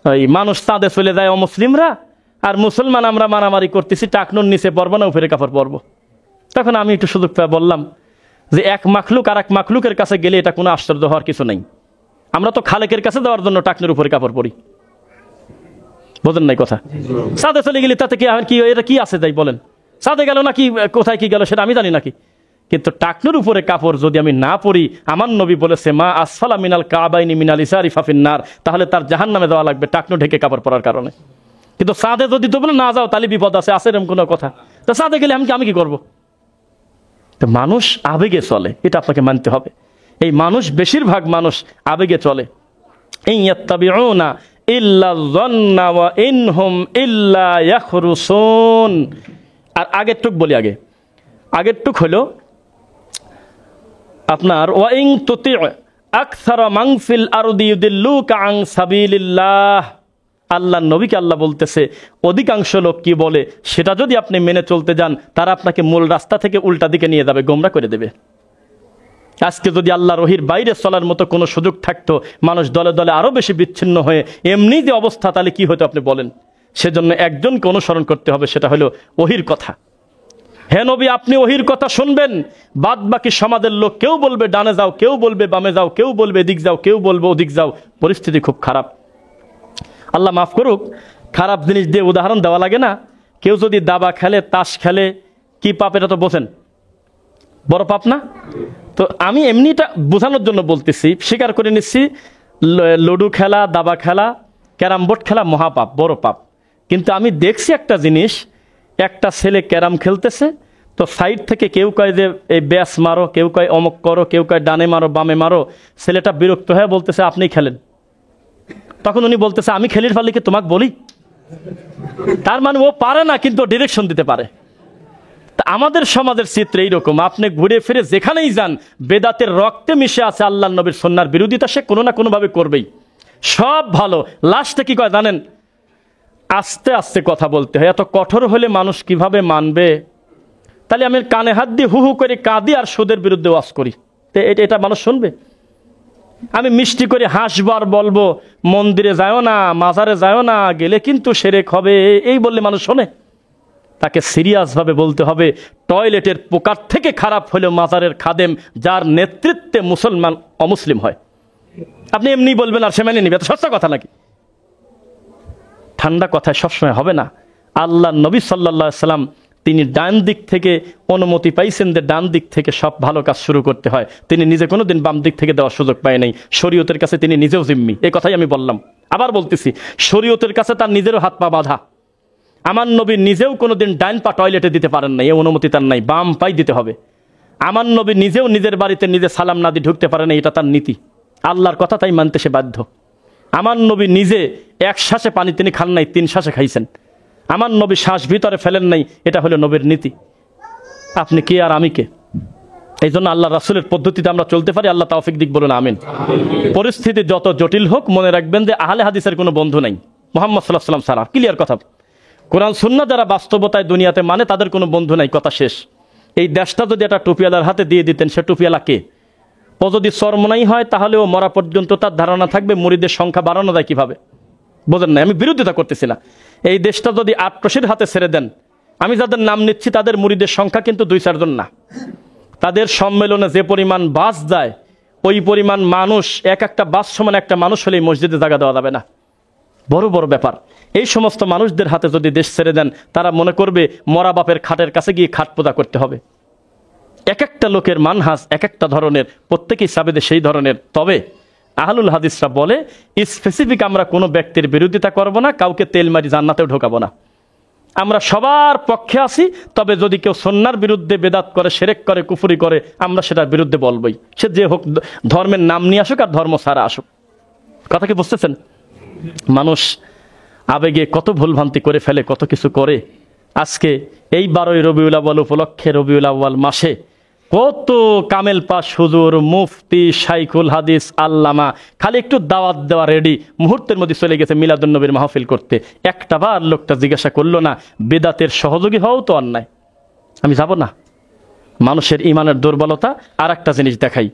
ওই মানুষ চাঁদে চলে যায় অমুসলিমরা, আর মুসলমান আমরা মারামারি করতেছি, টাকনুর নিচে পরবো না উপরে কাপড় পরবো। তখন আমি একটু সুযোগ পেয়ে বললাম যে এক মাখলুক আর এক মাখলুকের কাছে গেলে এটা কোনো আশ্চর্য হওয়ার কিছু নেই। আমরা তো খালেকের কাছে দেওয়ার জন্য টাকনুর উপরে কাপড় পরি, বোঝেন নাই কথা? চাঁদে চলে গেলে তাতে কি এটা কি আছে তাই বলেন? চাঁদে গেল নাকি কোথায় কি গেল সেটা আমি জানি নাকি, কিন্তু টাকনুর উপরে কাপড় যদি আমি না পরি, আমার নবী বলেছে মা আসফালা মিনাল কাবাইনি মিনাল ইসারি ফাফিন্নার, তাহলে তার জাহান্নামে দেওয়া লাগবে টাকনু ঢেকে কাপড় পরার কারণে। কিন্তু চাঁদে যদি তোমরা না যাও তাহলে বিপদ আছে এরকম কোনো কথা? তো চাঁদে গেলে আমি কি করবো? তো মানুষ আবেগে চলে, এটা আপনাকে মানতে হবে। এই মানুষ, বেশিরভাগ মানুষ আবেগে চলে। ইয়াত্তাবিউনা ইল্লা যন্না ওয়া ইনহুম ইল্লা ইয়াখরুসুন। আর আগের টুক বলি, আগের টুক হলো আপনার ওয়া ইন তুতি আকসারা মান ফিল আরদি ইউদিল্লুকা আন সাবিলিল্লাহ। আল্লাহ নবীকে আল্লাহ বলতেছে অধিকাংশ লোক কি বলে সেটা যদি আপনি মেনে চলতে যান, তারা আপনাকে মূল রাস্তা থেকে উল্টা দিকে নিয়ে যাবে, গোমরা করে দেবে। আজকে যদি আল্লাহর ওহীর বাইরে চলার মতো কোনো সুযোগ থাকতো, মানুষ দলে দলে আরো বেশি বিচ্ছিন্ন হয়ে এমনি যে অবস্থা, তাহলে কি হতো আপনি বলেন? সেজন্য একজনকে অনুসরণ করতে হবে, সেটা হলো ওহীর কথা। হে নবী, আপনি ওহীর কথা শুনবেন, বাদ বাকি সমাজের লোক কেউ বলবে ডানে যাও, কেউ বলবে বামে যাও, কেউ বলবে এদিক যাও, কেউ বলবে ওদিক যাও। পরিস্থিতি খুব খারাপ। আল্লাহ মাফ করুক, খারাপ জিনিস দিয়ে উদাহরণ দেওয়া লাগে না। কেউ যদি দাবা খেলে, তাস খেলে, কি পাপ এটা তো বোঝেন, বড় পাপ না? তো আমি এমনিটা বোঝানোর জন্য বলতেছি, স্বীকার করে নিচ্ছি লুডু খেলা, দাবা খেলা, ক্যারাম বোর্ড খেলা মহাপাপ, বড় পাপ। কিন্তু আমি দেখছি একটা জিনিস, একটা ছেলে ক্যারাম খেলতেছে, তো সাইড থেকে কেউ কয় যে এই ব্যাস মারো, কেউ কয় অমক করো, কেউ কয় ডানে মারো বামে মারো। ছেলেটা বিরক্ত হয়ে বলতেছে আপনি খেলেন। তখন উনি বলতেছে আমি খেলির ফলে কি তোমাকে বলি? তার মানে ও পারে না, কিন্তু ডিরেকশন দিতে পারে। তা আমাদের সমাজের চিত্র এইরকম। আপনি ঘুরে ফিরে যেখানেই যান, বেদাতের রক্তে মিশে আছে আল্লাহ নবীর সুন্নাহর বিরোধিতা, সে কোনো না কোনো ভাবে করবেই। সব ভালো, লাস্টে কি কয় জানেন? আস্তে আস্তে কথা বলতে হয়। এত কঠোর হলে মানুষ কিভাবে মানবে? তাহলে আমি কানে হাত দিয়ে হু হু করে কাঁদি আর সুদের বিরুদ্ধে ওয়াজ করি, এটা মানুষ শুনবে? আমি মিষ্টি করে হাসবো আর বলবো মন্দিরে যাও না, মাজারে যাও না, গেলে কিন্তু শিরক হবে, এই বললে মানুষ শোনে? তাকে সিরিয়াস ভাবে বলতে হবে। টয়লেটের পোকার থেকে খারাপ হলেও মাজারের খাদেম, যার নেতৃত্বে মুসলমান অমুসলিম হয়। আপনি এমনি বলবেন আর সে মেনে নিবে, এত সস্তা কথা নাকি? ঠান্ডা কথায় সবসময় হবে না। আল্লাহ নবী সাল্লাল্লাহু আলাইহি সাল্লাম তিনি ডান দিক থেকে অনুমতি পাইছেন যে ডান দিক থেকে সব ভালো কাজ শুরু করতে হয়। তিনি নিজে কোনোদিন বাম দিক থেকে দেওয়ার সুযোগ পায় নাই। শরীয়তের কাছে তিনি নিজেও জিম্মি, এই কথাই আমি বললাম। আবার বলতেছি, শরীয়তের কাছে তার নিজেরও হাত পা বাঁধা। আমার নবী নিজেও কোনোদিন ডাইন পা টয়লেটে দিতে পারেন না, এই অনুমতি তার নাই, বাম পাই দিতে হবে। আমার নবী নিজেও নিজের বাড়িতে নিজে সালাম না দিয়ে ঢুকতে পারে না, এটা তার নীতি। আল্লাহর কথা তাই মানতে সে বাধ্য। আমার নবী নিজে এক শ্বাসে পানি তিনি খান নাই, 3 শ্বাসে খাইছেন। আমার নবী শ্বাস ভিতরে ফেলেন নাই, এটা হলো নবীর নীতি। আপনি কে আর আমি কে? এই জন্য আল্লাহ রাসূলের পদ্ধতিতে আমরা চলতে পারি। আল্লাহ তৌফিক দিক, বলুন আমিন। পরিস্থিতি যত জটিল হোক, মনে রাখবেন যে আহলে হাদিসের কোনো বন্ধু নাই মুহাম্মদ সাল্লাল্লাহু আলাইহি ওয়াসাল্লাম ছাড়া। ক্লিয়ার কথা। কোরআন সুন্নাহ যারা বাস্তবতায় দুনিয়াতে মানে, তাদের কোনো বন্ধু নাই, কথা শেষ। এই দেশটা যদি একটা টুপিওয়ালার হাতে দিয়ে দিতেন, সে টুপিওয়ালা কে? ও যদি চরমনাই হয়, তাহলে ও মরা পর্যন্ত তার ধারণা থাকবে মুরিদের সংখ্যা বাড়ানো যায় কিভাবে। বোঝেন না, আমি বিরোধিতা করতেছি না। এই দেশটা যদি আট্রসির হাতে ছেড়ে দেন, আমি যাদের নাম নিচ্ছি তাদের মুরিদের সংখ্যা কিন্তু 2-4 জন না। তাদের সম্মেলনে যে পরিমাণ বাস যায়, ওই পরিমাণ মানুষ, এক একটা বাস সমান একটা মানুষ হলেই মসজিদে জায়গা দেওয়া যাবে না। বড় বড় ব্যাপার। এই সমস্ত মানুষদের হাতে যদি দেশ ছেড়ে দেন, তারা মনে করবে মরা বাপের খাটের কাছে গিয়ে খাট পূজা করতে হবে। এক একটা লোকের মানহাজ এক একটা ধরনের, প্রত্যেকেই সাবেদে সেই ধরনের। তবে আহলুল হাদিসরা বলে স্পেসিফিক আমরা কোনো ব্যক্তির বিরোধিতা করব না, কাউকে তেল মারি জান্নাতেও ঢোকাবো না। আমরা সবার পক্ষে আছি, তবে যদি কেউ সুন্নাহর বিরুদ্ধে বেদাত করে, শিরক করে, কুফরি করে, আমরা সেটার বিরুদ্ধে বলবই। সে যে হোক, ধর্মের নাম নিয়ে আসুক আর ধর্ম ছাড়া আসুক। কথা কি বুঝতেছেন? মানুষ আবেগে কত ভুলভ্রান্তি করে ফেলে, কত কিছু করে। আজকে এই 12ই রবিউল আউয়াল উপলক্ষে, রবিউল আউয়াল মাসে কত কামেল পাশ হুজুর, মুফতি, শাইখুল হাদিস, আল্লামা খালি একটু দাওয়াত দেওয়া রেডি, মুহূর্তের মধ্যে চলে গেছে মিলাদুন নবীর মাহফিল করতে। একটা বার লোকটা জিজ্ঞাসা করলো না, বেদাতের সহযোগী হও তো অন্যায়, আমি যাব না। মানুষের ইমানের দুর্বলতা। আর একটা জিনিস দেখাই,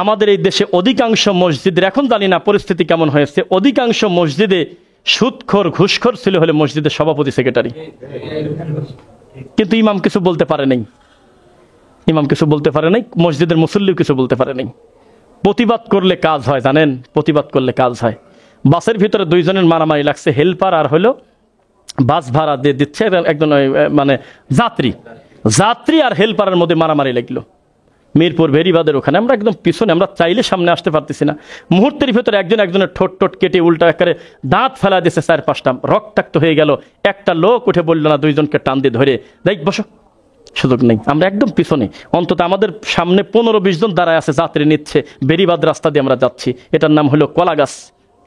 আমাদের এই দেশে অধিকাংশ মসজিদের, এখন জানি না পরিস্থিতি কেমন হয়েছে, অধিকাংশ মসজিদে সুদখোর, ঘুষখোর ছিল হলে মসজিদের সভাপতি, সেক্রেটারি। কিন্তু ইমাম কিছু বলতে পারে নাই, ইমাম কিছু বলতে পারে নাই, মসজিদের মুসল্লিও কিছু বলতে পারে নাই। প্রতিবাদ করলে কাজ হয়, জানেন? প্রতিবাদ করলে কাজ হয়। বাসের ভিতরে 2 জনের মারামারি লাগছে, হেল্পার আর হলো বাস ভাড়া দিয়ে দিচ্ছে একজন, মানে যাত্রী আর হেল্পারের মধ্যে মারামারি লাগলো মিরপুর ভেরিবাদের ওখানে। আমরা একদম পিছনে, আমরা চাইলে সামনে আসতে পারতেছি না। মুহূর্তের ভিতরে একজনের ঠোঁট কেটে উল্টা একেবারে দাঁত ফেলা দিয়েছে, 4-5টা রক্তাক্ত হয়ে গেল। একটা লোক উঠে বলল না, 2 জনকে টান দিয়ে ধরে, দেখ বসো, সুযোগ নেই। আমরা একদম পিছনে, অন্তত আমাদের সামনে 15-20 জন দাঁড়ায় আছে, যাত্রী নিচ্ছে। বেরিবাদ রাস্তা দিয়ে আমরা যাচ্ছি, এটার নাম হলো কলা গাছ,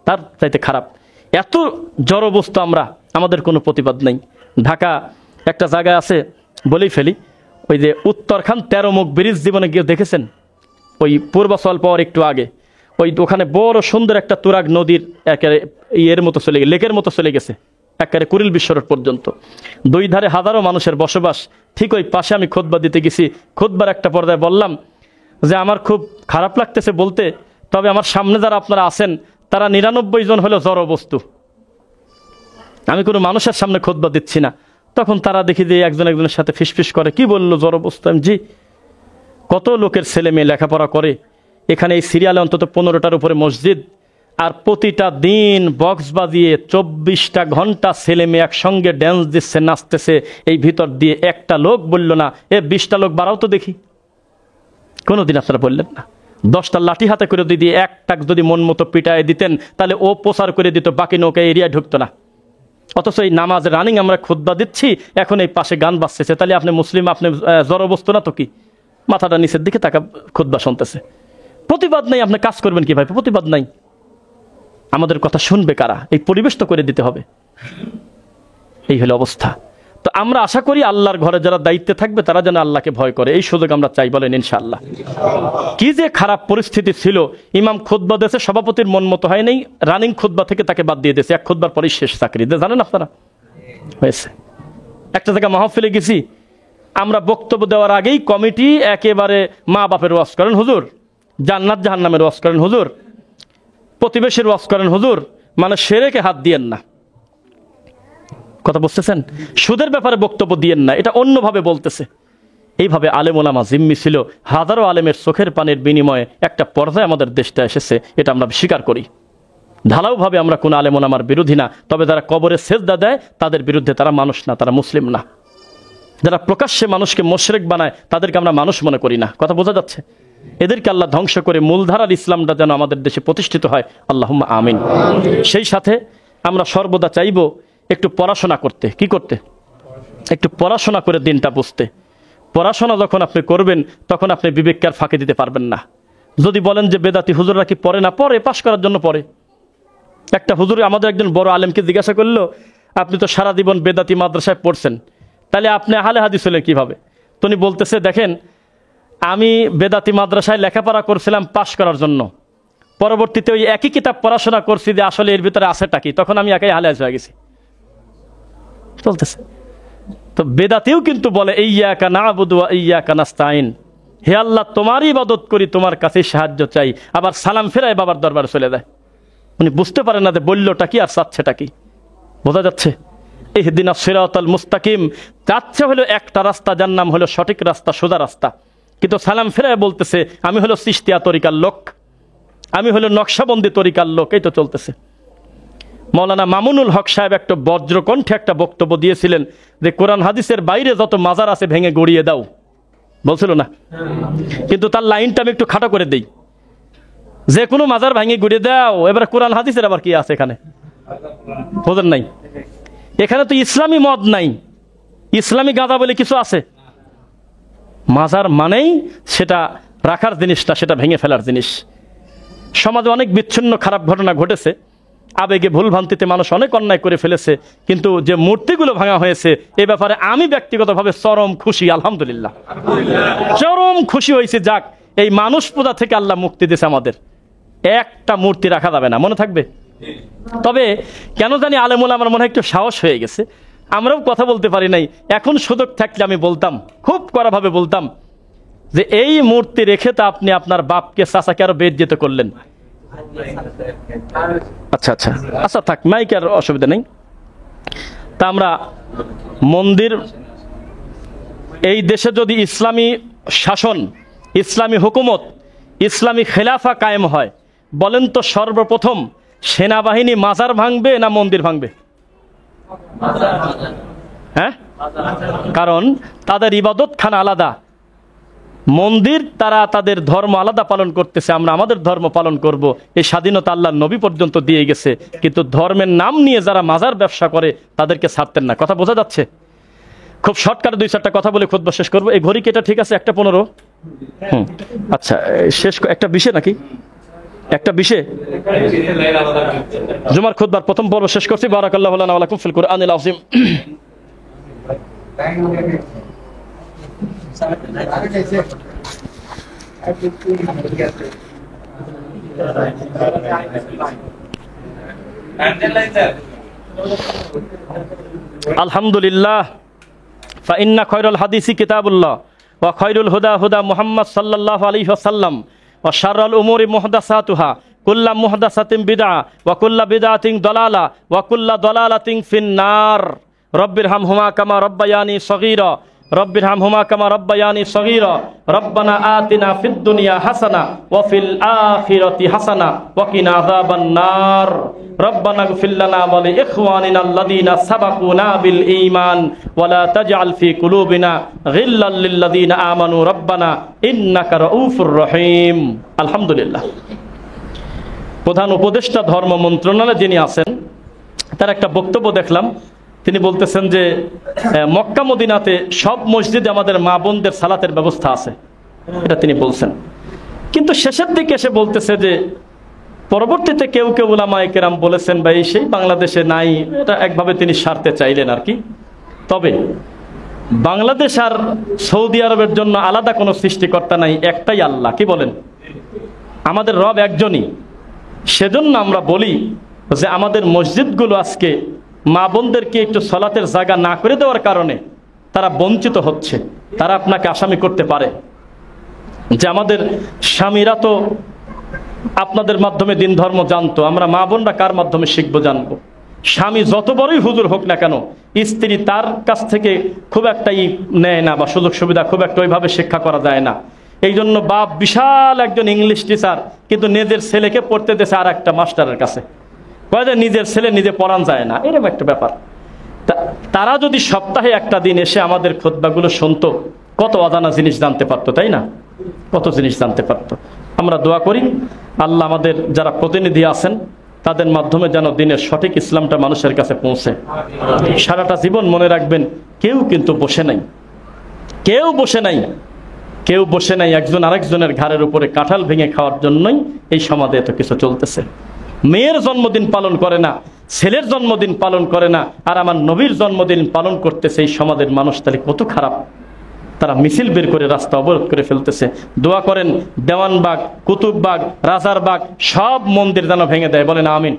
তার চাইতে খারাপ। এত জড় বস্তু আমরা, আমাদের কোনো প্রতিবাদ নেই। ঢাকা একটা জায়গায় আছে, বলেই ফেলি, ওই যে উত্তরখান 13 মুখ ব্রিজ, জীবনে গিয়ে দেখেছেন? ওই পূর্বাচল পাওয়ার একটু আগে, ওই ওখানে বড় সুন্দর একটা তুরাগ নদীর একেবারে ইয়ের মতো চলে গেছে, লেকের মতো চলে গেছে, একেবারে কুড়িল বিশ্বরোড পর্যন্ত। 2 ধারে হাজারো মানুষের বসবাস। ঠিক ওই পাশে আমি খুতবা দিতে গেছি। খুতবার একটা পর্যায়ে বললাম যে আমার খুব খারাপ লাগতেছে বলতে, তবে আমার সামনে যারা আপনারা আছেন, তারা 99 জন হলো জড় বস্তু। আমি কোনো মানুষের সামনে খুতবা দিচ্ছি না। তখন তারা দেখি যে একজনের সাথে ফিসফিস করে, কি বললো জড় বস্তু? জি, কত লোকের ছেলে মেয়ে লেখাপড়া করে এখানে। এই সিরিয়ালে অন্তত 15টার উপরে মসজিদ, আর প্রতিটা দিন বক্স বাজিয়ে 24টা ঘন্টা ছেলে মেয়ে একসঙ্গে ড্যান্স দিচ্ছে, নাচতেছে। এই ভিতর দিয়ে একটা লোক বলল না, 20টা লোক বাড়াও তো দেখি। কোনোদিন আপনারা বললেন না। 10টা লাঠি হাতে করে দিয়ে একটা যদি মন মতো পিটায় দিতেন, তাহলে ও প্রচার করে দিত, বাকি নৌকা এরিয়ায় ঢুকতো না। অথচ এই নামাজ রানিং আমরা খুতবা দিচ্ছি, এখন এই পাশে গান বাজতেছে, তাহলে আপনি মুসলিম, আপনি জড়বস্তু না তো কি? মাথাটা নিচের দিকে তাকা, খুতবা শুনতেছে। প্রতিবাদ নাই, আপনি কাজ করবেন কিভাবে? প্রতিবাদ নাই। আমাদের কথা শুনবে কারা? এই পরিবেশ তো করে দিতে হবে। এই হলো অবস্থা। তো আমরা আশা করি আল্লাহর ঘরে যারা দায়িত্বে থাকবে, তারা যেন আল্লাহকে ভয় করে, এই সুযোগ আমরা চাই, বলেন ইনশাআল্লাহ। কি যে খারাপ পরিস্থিতি ছিল, ইমাম খুতবা দিয়েছে, সভাপতির মন মতো হয় নাই, রানিং খুতবা থেকে তাকে বাদ দিয়ে দিয়েছে। 1 খুতবার পরেই শেষ চাকরি, জানেন আপনারা? হয়েছে। একটা জায়গায় মাহফিলে গেছি, আমরা বক্তব্য দেওয়ার আগেই কমিটি একেবারে মা বাপের ওয়াজ করেন হুজুর, জান্নাত জাহান্নামের ওয়াজ করেন হুজুর, প্রতিবেশীর ওয়াজ করেন হুজুর, মানে শিরকে হাত দিয়েন না। কথা বুঝতেছেন? সুদের ব্যাপারে বক্তব্য দিয়েন না, এটা অন্যভাবে বলতেছে। এইভাবে আলেম ওলামা জিম্মি ছিল। হাজারো আলেমের চোখের পানির বিনিময়ে একটা পর্যায়ে আমাদের দেশটা এসেছে, এটা আমরা স্বীকার করি। ঢালাওভাবে আমরা কোন আলেম ওলামার বিরোধী না, তবে যারা কবরে সেজদা দেয় তাদের বিরুদ্ধে, তারা মানুষ না, তারা মুসলিম না। যারা প্রকাশ্যে মানুষকে মুশরিক বানায়, তাদেরকে আমরা মানুষ মনে করি না। কথা বোঝা যাচ্ছে? এদেরকে আল্লাহ ধ্বংস করে মূলধারার ইসলামটা যেন আমাদের দেশে প্রতিষ্ঠিত হয়, আল্লাহুম্মা আমিন। সেই সাথে আমরা সর্বদা চাইব একটু পড়াশোনা করতে। কি করতে? একটু পড়াশোনা করে দিনটা বুঝতে। পড়াশোনা যখন আপনি করবেন তখন আপনি বিবেককে আর ফাঁকি দিতে পারবেন না। যদি বলেন যে বেদাতি হুজুররা কি পড়ে না, পড়ে, পাশ করার জন্য পড়ে। একটা হুজুর আমাদের একজন বড় আলেমকে জিজ্ঞাসা করলো, আপনি তো সারা জীবন বেদাতি মাদ্রাসায় পড়ছেন, তাহলে আপনি আহলে হাদিস হলেন কিভাবে? তিনি বলতেছে, দেখেন, আমি বেদাতি মাদ্রাসায় লেখাপড়া করছিলাম পাশ করার জন্য, পরবর্তীতে ওই একই কিতাব পড়াশোনা করছি যে আসলে এর ভিতরে আছেটা কি, তখন আমি একাই আহলে হাদিস হয়ে গেছি। চলতেছে। তো বেদাতিও কিন্তু বলে ইয়্যাকা না'বুদু ওয়া ইয়্যাকা নাস্তাইন, হে আল্লাহ তোমারই ইবাদত করি, তোমার কাছে সাহায্য চাই। আবার সালাম ফেরায় বাবার দরবারে চলে যায়। উনি বুঝতে পারেন না যে বললোটা কি আর চাচ্ছেটা কি। বোঝা যাচ্ছে? ইহদিনাস সিরাতাল মুস্তাকিম চাচ্ছে হলো একটা রাস্তা, যার নাম হলো সঠিক রাস্তা, সোজা রাস্তা। কিন্তু সালাম ফেরায় বলতেছে আমি হলো চিশতিয়া তরিকার লোক, আমি হলো নকশাবন্দি তরিকার লোক। এই তো চলতেছে। মৌলানা মামুনুল হক সাহেব একটা বজ্রকণ্ঠে একটা বক্তব্য দিয়েছিলেন যে কোরআন হাদিসের বাইরে যত মাজার আছে ভেঙে গড়িয়ে দাও, বলছিল না? কিন্তু তার লাইনটা আমি একটু খাটো করে দেই, যে কোনো মাজার ভেঙে গড়িয়ে দাও। এবার কোরআন হাদিসের আবার কি আছে এখানে? বোঝেন নাই? এখানে তো ইসলামী মদ নাই, ইসলামী গাঁজা বলে কিছু আছে? মাজার মানেই সেটা রাখার জিনিসটা, সেটা ভেঙে ফেলার জিনিস। সমাজে অনেক বিচ্ছিন্ন খারাপ ঘটনা ঘটেছে, আবেগে ভুলভ্রান্তিতে মানুষ অনেক অন্যায় করে ফেলেছে, কিন্তু যে মূর্তিগুলো ভাঙা হয়েছে এ ব্যাপারে আমি ব্যক্তিগতভাবে চরম খুশি, আলহামদুলিল্লাহ, চরম খুশি হয়েছে। যাক, এই মানুষ পূজা থেকে আল্লাহ মুক্তি দিয়েছে আমাদের। একটা মূর্তি রাখা যাবে না, মনে থাকবে। তবে কেন জানি আলেমুল আমার মনে হয় একটু সাহস হয়ে গেছে, আমরাও কথা বলতে পারি নাই। এখন সুযোগ থাকলে আমি বলতাম, খুব কড়াভাবে বলতাম যে এই মূর্তি রেখে তো আপনি আপনার বাপকে চাচাকে আরো বেজ্জিত করলেন। আচ্ছা আচ্ছা আচ্ছা, থাক, মাইকের অসুবিধা নেই। তা আমরা মন্দির, এই দেশে যদি ইসলামী শাসন, ইসলামী হুকুমত, ইসলামী খেলাফা কায়েম হয়, বলেন তো সর্বপ্রথম সেনাবাহিনী মাজার ভাঙবে না মন্দির ভাঙবে? হ্যাঁ, কারণ তাদের ইবাদত খানা আলাদা, মন্দির তারা তাদের ধর্ম আলাদা পালন করতেছে, আমরা আমাদের ধর্ম পালন করব। এই স্বাধীনতা আল্লাহর নবী পর্যন্ত দিয়ে গেছে, কিন্তু ধর্মের নাম নিয়ে যারা মাজার ব্যবসা করে তাদেরকে ছাড়তেন না। কথা বোঝা যাচ্ছে? খুব শর্টকাট 2-4টা কথা বলে খুতবা শেষ করবো। এই ঘড়ি কি এটা ঠিক আছে? 1:15। আচ্ছা, শেষ একটা বিষয় নাকি? একটা বিষয় জুমার খুতবার প্রথম পর্ব শেষ করছি। বারাকাল্লাহু লানা ওয়া লাকুম ফিল কুরআনিল আযীম। আলহামদুলিল্লাহ, ফাইন্না খায়রুল হাদিসি কিতাবুল্লাহ ওয়া খায়রুল হুদা হুদা মুহাম্মদ সাল্লাল্লাহু আলাইহি ওয়াসাল্লাম ওয়া শাররুল উমুরি মুহদাসাতুহা কুল্লা মুহদাসাতিন বিদআ ওয়া কুল্লা বিদআতিন দালালা ওয়া কুল্লা দালালাতিন ফিন্নার। রব্বিরহামহুমা কামা রব্বায়ানি সগীরা, রব্বিরহামহুমা কামা রব্বায়ানি সগীরা। রব্বানা আতিনা ফিদ দুনিয়া হাসানা ওয়া ফিল আখিরাতি হাসানা ওয়া কিনা আযাবান নার। রব্বানা ইগফির লানা ওয়া লি ইখওয়ানিনা আল্লাযীনা সাবাকুনা বিল ঈমান ওয়া লা তাজআল ফি কুলুবিনা গিল্লাল লিল লাযীনা আমানু রব্বানা ইন্নাকা রাউফুর রহিম। আলহামদুলিল্লাহ। প্রধান উপদেষ্টা ধর্ম মন্ত্রণালয়ে যিনি আছেন, তার একটা বক্তব্য দেখলাম। তিনি বলতেছেন যে মক্কা মদিনাতে সব মসজিদে আমাদের মা বোনদের সালাতের ব্যবস্থা আছে, এটা তিনি বলছেন। কিন্তু শেষের দিকে এসে বলতেছে যে পরবর্তীতে কেউ কেউ উলামায়ে কেরাম বলেছেন বা এই সেই বাংলাদেশে নাই। এটা একভাবে তিনি সারতে চাইলেন আর কি। তবে বাংলাদেশ আর সৌদি আরবের জন্য আলাদা কোনো সৃষ্টিকর্তা নাই, একটাই আল্লাহ। কি বলেন? আমাদের রব একজনই। সেজন্য আমরা বলি যে আমাদের মসজিদগুলো আজকে মা বোনদেরকে একটু সালাতের জায়গা না করে দেওয়ার কারণে তারা বঞ্চিত হচ্ছে। তারা আপনাকে আসামি করতে পারে যে আমাদের স্বামীরা তো আপনাদের মাধ্যমে দিন ধর্ম জানতো, আমরা মা বোনরা কার মাধ্যমে শিখবো জানবো। স্বামী যত বড়ই হুজুর হোক না কেন, স্ত্রী তার কাছ থেকে খুব একটাই নেয় না বা সুযোগ সুবিধা খুব একটা ওইভাবে শিক্ষা করা যায় না। এই জন্য বাপ বিশাল একজন ইংলিশ টিচার, কিন্তু নিজের ছেলেকে পড়তে দিয়েছে আর একটা মাস্টারের কাছে। নিজের ছেলে নিজে পড়ান যায় না, এরকম একটা ব্যাপার। তারা যদি সপ্তাহে একটা দিন এসে আমাদের খুতবাগুলো শুনতো, কত অজানা জিনিস জানতে পারতো, তাই না? কত জিনিস জানতে পারতো। আমরা দোয়া করি আল্লাহ আমাদের যারা প্রতিনিধি আছেন তাদের মাধ্যমে যেন দিনের সঠিক ইসলামটা মানুষের কাছে পৌঁছে। সারাটা জীবন মনে রাখবেন, কেউ কিন্তু বসে নাই, কেউ বসে নাই, কেউ বসে নাই একজন আরেকজনের ঘাড়ের উপরে কাঁঠাল ভেঙে খাওয়ার জন্যই এই সমাজে এত কিছু চলতেছে। মেয়ের জন্মদিন পালন করে না, ছেলের জন্মদিন পালন করে না, আর আমার নবীর জন্মদিন পালন করতেছে এই সমাজের মানুষ, তাহলে কত খারাপ। তারা মিছিল বের করে রাস্তা অবরোধ করে ফেলতেছে। দোয়া করেন দেওয়ানবাগ, কুতুববাগ, রাজারবাগ সব মন্দির যেন ভেঙে দেয়, বলেন আমিন।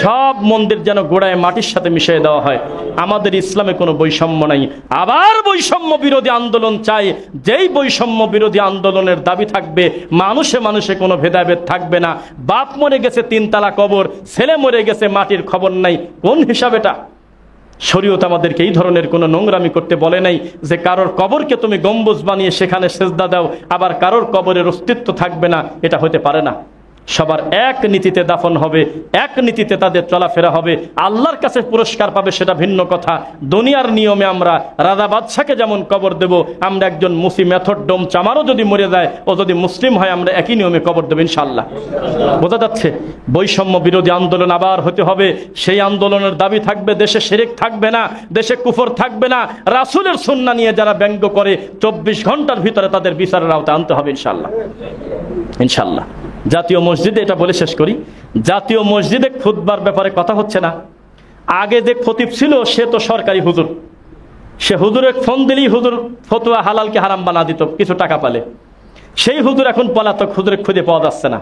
সব মন্দির যেন গোড়ায় মাটির সাথে মিশিয়ে দেওয়া হয়। আমাদের ইসলামে কোনো বৈষম্য নাই। আবার বৈষম্য বিরোধী আন্দোলন চাই, যেই বৈষম্য বিরোধী আন্দোলনের দাবি থাকবে মানুষে মানুষে কোনো ভেদাভেদ থাকবে না। বাপ মরে গেছে 3 তালা কবর, ছেলে মরে গেছে মাটির খবর নাই, কোন হিসাব এটা? শরীয়ত আমাদেরকে এই ধরনের কোনো নোংরামি করতে বলে নাই যে কারোর কবরকে তুমি গম্বুজ বানিয়ে সেখানে সেজদা দাও, আবার কারোর কবরের অস্তিত্ব থাকবে না, এটা হতে পারে না। সবার এক নীতিতে দাফন হবে, এক নীতিতে তাদের চলাফেরা হবে, আল্লাহর কাছে পুরস্কার পাবে সেটা ভিন্ন কথা। দুনিয়ার নিয়মে আমরা রাজা বাদশাকে যেমন কবর দেব, আমরা একজন মুসি মেথড ডোম চামারও যদি মরে যায়, ও যদি মুসলিম হয়, আমরা একই নিয়মে কবর দেব ইনশাআল্লাহ। বোঝা যাচ্ছে? বৈষম্য বিরোধী আন্দোলন আবার হতে হবে। সেই আন্দোলনের দাবি থাকবে দেশে শিরক থাকবে না, দেশে কুফর থাকবে না। রাসূলের সুন্নাহ নিয়ে যারা ব্যঙ্গ করে 24 ঘন্টার ভিতরে তাদের বিচারের আওতায় আনতে হবে ইনশাআল্লাহ, ইনশাআল্লাহ। জাতীয় মসজিদে এটা বলে শেষ করি, জাতীয় মসজিদে খুতবার ব্যাপারে কথা হচ্ছে না। আগে যে খতিব ছিল সে তো সরকারি হুজুর, সে হুজুরের ফোন দিলেই হুজুর ফতোয়া হালালকে হারাম বানা দিত কিছু টাকা পালে। সেই হুজুর এখন পলাতক, হুজুরের খুঁজে পাওয়া যাচ্ছে না।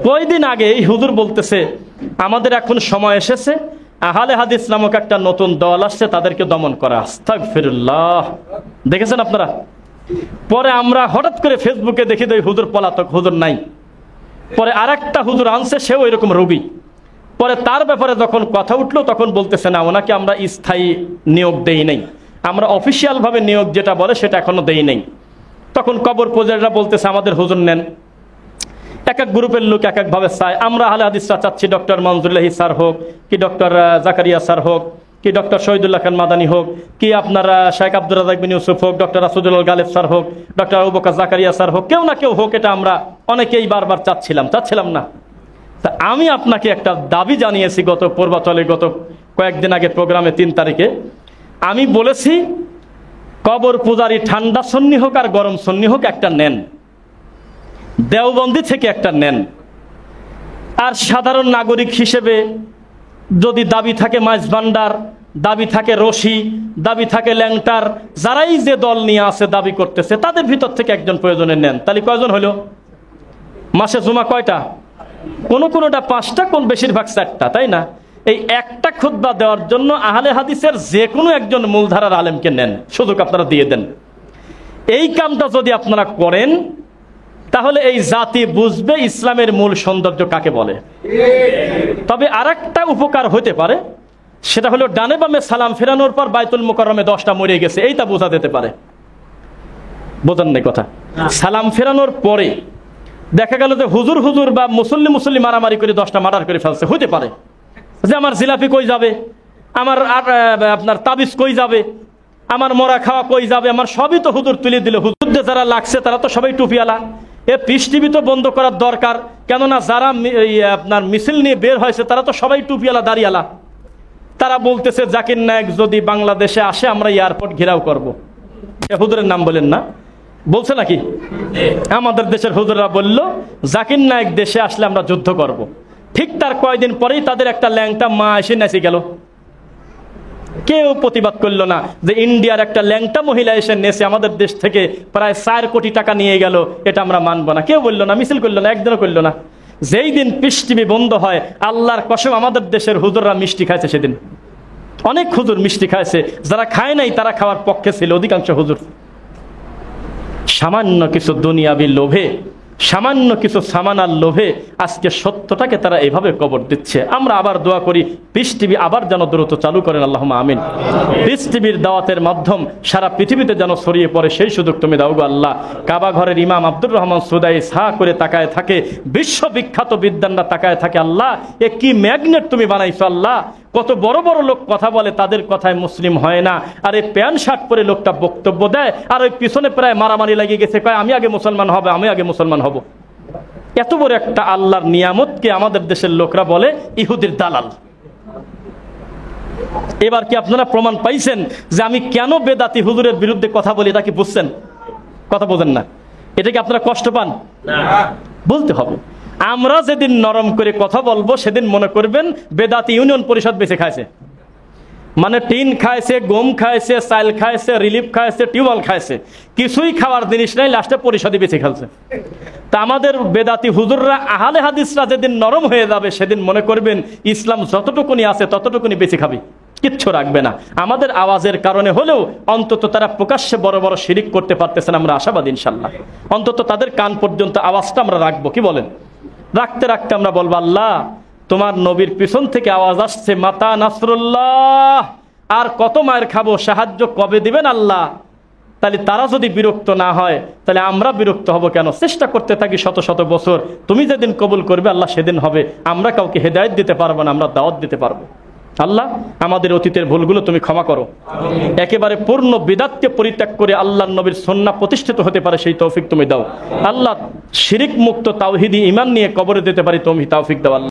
কয়দিন আগে এই হুজুর বলতেছে আমাদের এখন সময় এসেছে, আহলে হাদিস নামক একটা নতুন দল আসছে, তাদেরকে দমন করা। আস্তাগফিরুল্লাহ। দেখেছেন আপনারা? পরে আমরা হঠাৎ করে ফেসবুকে দেখি ওই হুজুর পলাতক, হুজুর নাই। পরে আরেকটা হুজুর আনছে, সেও এরকম রোগী। পরে তার ব্যাপারে যখন কথা উঠলো তখন বলতেছে না, ওনাকে আমরা স্থায়ী নিয়োগ দেই নাই, আমরা অফিসিয়াল ভাবে নিয়োগ যেটা বলে সেটা এখনো দেই নাই। তখন কবর পূজারীরা বলতেছে আমাদের হুজুর নেন। এক এক গ্রুপের লোক এক এক ভাবে চায়। আমরা আহলে হাদিসরা চাচ্ছি ডক্টর মনজুরুল্লাহি স্যার হোক, কি ডক্টর জাকারিয়া স্যার হোক, কি ডক্টর শহীদুল্লাহ খান মাদানী হোক, কি আপনারা শেখ আব্দুর রাজ্জাক বিন ইউসুফ হোক, ডক্টর রাসূলুল গালিব স্যার হোক, ডক্টর আবু বকর জাকারিয়া স্যার হোক, কেউ না কেউ হোক। এটা আমরা অনেকেই বারবার চাচ্ছিলাম না। তা আমি আপনাকে একটা দাবি জানিয়েছি গত পূর্বাচলে, গত কয়েকদিন আগে প্রোগ্রামে 3 তারিখে আমি বলেছি, কবর পূজারি ঠান্ডা সুন্নি হোক আর গরম সুন্নি হোক একটা নেন, দেওবন্দি থেকে একটা নেন। আর সাধারণ নাগরিক হিসেবে যদি দাবি থাকে মাইজ ভান্ডার, দাবি থাকে রশি, দাবি থাকে ল্যাংটার, যারাই যে দল নিয়ে আসে দাবি করতেছে, তাদের ভিতর থেকে একজন প্রয়োজনে নেন। তাহলে কয়জন হলো? মাসে জুমা কয়টা? কোনোটা 5টা, কোন বেশিরভাগ 4টা, তাই না? এই একটা খুতবা দেওয়ার জন্য আহলে হাদিসের যে কোনো একজন মূলধারার আলেমকে নেন, সুযোগ আপনারা দিয়ে দেন। এই কামটা যদি আপনারা করেন তাহলে এই জাতি বুঝবে ইসলামের মূল সৌন্দর্য কাকে বলে। তবে আরেকটা উপকার হতে পারে, সেটা হলো ডানে বামে সালাম ফেরানোর পর বাইতুল মুকাররমে 10টা মরে গেছে, এইটা বোঝা যেতে পারে। বোঝেন নাই কথা? সালাম ফেরানোর পরে দেখা গেল যে হুজুর বা মুসল্লি মারামারি করে 10টা মার্ডার করে ফেলছে, হতে পারে যে আমার জিলাপি কই যাবে, আমার আপনার তাবিজ কই যাবে, আমার মরা খাওয়া কই যাবে, আমার সবই তো হুজুর তুলে দিল। হুজুরদের যারা লাগছে তারা তো সবাই টুপিওয়ালা। এ পিস টিভি তো বন্ধ করার দরকার, কেননা যারা আপনার মিছিল নিয়ে বের হয়েছে তারা তো সবাই টুপিওয়ালা, দাড়িওয়ালা। তারা বলতেছে জাকির নায়েক যদি বাংলাদেশে আসে আমরা এয়ারপোর্ট ঘেরাও করব। এ হুজুরের নাম বলেন না, বলছে নাকি? আমাদের দেশের হুজুররা বলল জাকির নায়েক দেশে আসলে আমরা যুদ্ধ করব। ঠিক তার কয়দিন পরেই তাদের একটা ল্যাংটা মা এসে নেচে গেল। কেউ প্রতিবাদ করলো না যে ইন্ডিয়ার একটা ল্যাংটা মহিলা এসে নেচে আমাদের দেশ থেকে প্রায় 4 কোটি টাকা নিয়ে গেল, এটা আমরা মানবো না। কেউ বললো না, মিছিল করলো না, একদিনও করলো না। যেই দিন পিস টিভি বন্ধ হয়, আল্লাহর কসম আমাদের দেশের হুজুররা মিষ্টি খাইছে সেদিন। অনেক হুজুর মিষ্টি খাইছে, যারা খায় নাই তারা খাওয়ার পক্ষে ছিল অধিকাংশ হুজুর। সামান্য কিছু দুনিয়াবি লোভে, সামান্য কিছু সামানার লোভে আজকে সত্যটাকে তারা এইভাবে কবর দিচ্ছে। আমরা আবার দোয়া করি পিস টিভি আবার যেন দ্রুত চালু করেন, আল্লাহুম্মা আমিন। পিস টিভির দাওয়াতের মাধ্যম সারা পৃথিবীতে যেন ছড়িয়ে পড়ে, সেই সুযোগ তুমি দাও গো আল্লাহ। কাবা ঘরের ইমাম আব্দুর রহমান সুদাই সা করে তাকায় থাকে, বিশ্ববিখ্যাত বিদ্বানরা তাকায় থাকে। আল্লাহ, এ কি ম্যাগনেট তুমি বানাইছো আল্লাহ। কত বড় বড় লোক কথা বলে, তাদের কথায় মুসলিম হয় না। আর এই প্যান্ট শার্ট পরে লোকটা বক্তব্য দেয়, আর ওই পিছনে প্রায় মারামারি লাগিয়ে গেছে, কয় আমি আগে মুসলমান হব, আমি আগে মুসলমান হব। এত বড় একটা আল্লাহর নিয়ামতকে আমাদের দেশের লোকরা বলে ইহুদির দালাল। এবার কি আপনারা প্রমাণ পাইছেন যে আমি কেন বেদাতি হুজুরের বিরুদ্ধে কথা বলি? এটা কি বুঝছেন? কথা বোঝেন না? এটা কি আপনারা কষ্ট পান? বলতে হবে। আমরা যেদিন নরম করে কথা বলবো সেদিন মনে করবেন বেদাতি ইউনিয়ন পরিষদ বেঁচে খাইছে, মানে টিন খাইছে, গম খাইছে, চাল খাইছে, রিলিফ খাইছে, টিউবওয়েল খাইছে, কিছুই খাওয়ার জিনিস নাই, লাস্টে পরিষদই বেঁচে খেলছে। তা আমাদের বেদাতি হুজুররা, আহলে হাদিসরা যেদিন নরম হয়ে যাবে সেদিন মনে করবেন ইসলাম যতটুকুনি আছে ততটুকুনি বেঁচে খাবে, কিচ্ছু রাখবে না। আমাদের আওয়াজের কারণে হলেও অন্তত তারা প্রকাশ্যে বড় বড় শিরিক করতে পারতেছেন, আমরা আশাবাদী ইনশাল্লাহ। অন্তত তাদের কান পর্যন্ত আওয়াজটা আমরা রাখবো, কি বলেন? রাখতে রাখতে আমরা বলবো, আল্লাহ তোমার নবীর পিছন থেকে আওয়াজ আসছে মাতা নাসরুল্লাহ, আর কত মায়ের খাবো, সাহায্য কবে দিবেন আল্লাহ? তাহলে তারা যদি বিরক্ত না হয় তাহলে আমরা বিরক্ত হব কেন? চেষ্টা করতে থাকি শত শত বছর, তুমি যেদিন কবুল করবে আল্লাহ সেদিন হবে। আমরা কাউকে হেদায়েত দিতে পারবো না, আমরা দাওয়াত দিতে পারবো। আল্লাহ আমাদের অতীতের ভুলগুলো তুমি ক্ষমা করো, একেবারে পূর্ণ বিদাতকে পরিত্যাগ করে আল্লাহর নবীর সুন্নাহ প্রতিষ্ঠিত হতে পারে সেই তৌফিক তুমি দাও। আল্লাহ শিরিক মুক্ত তাওহীদি ঈমান নিয়ে কবরে দিতে পারি তুমি তৌফিক দাও আল্লাহ।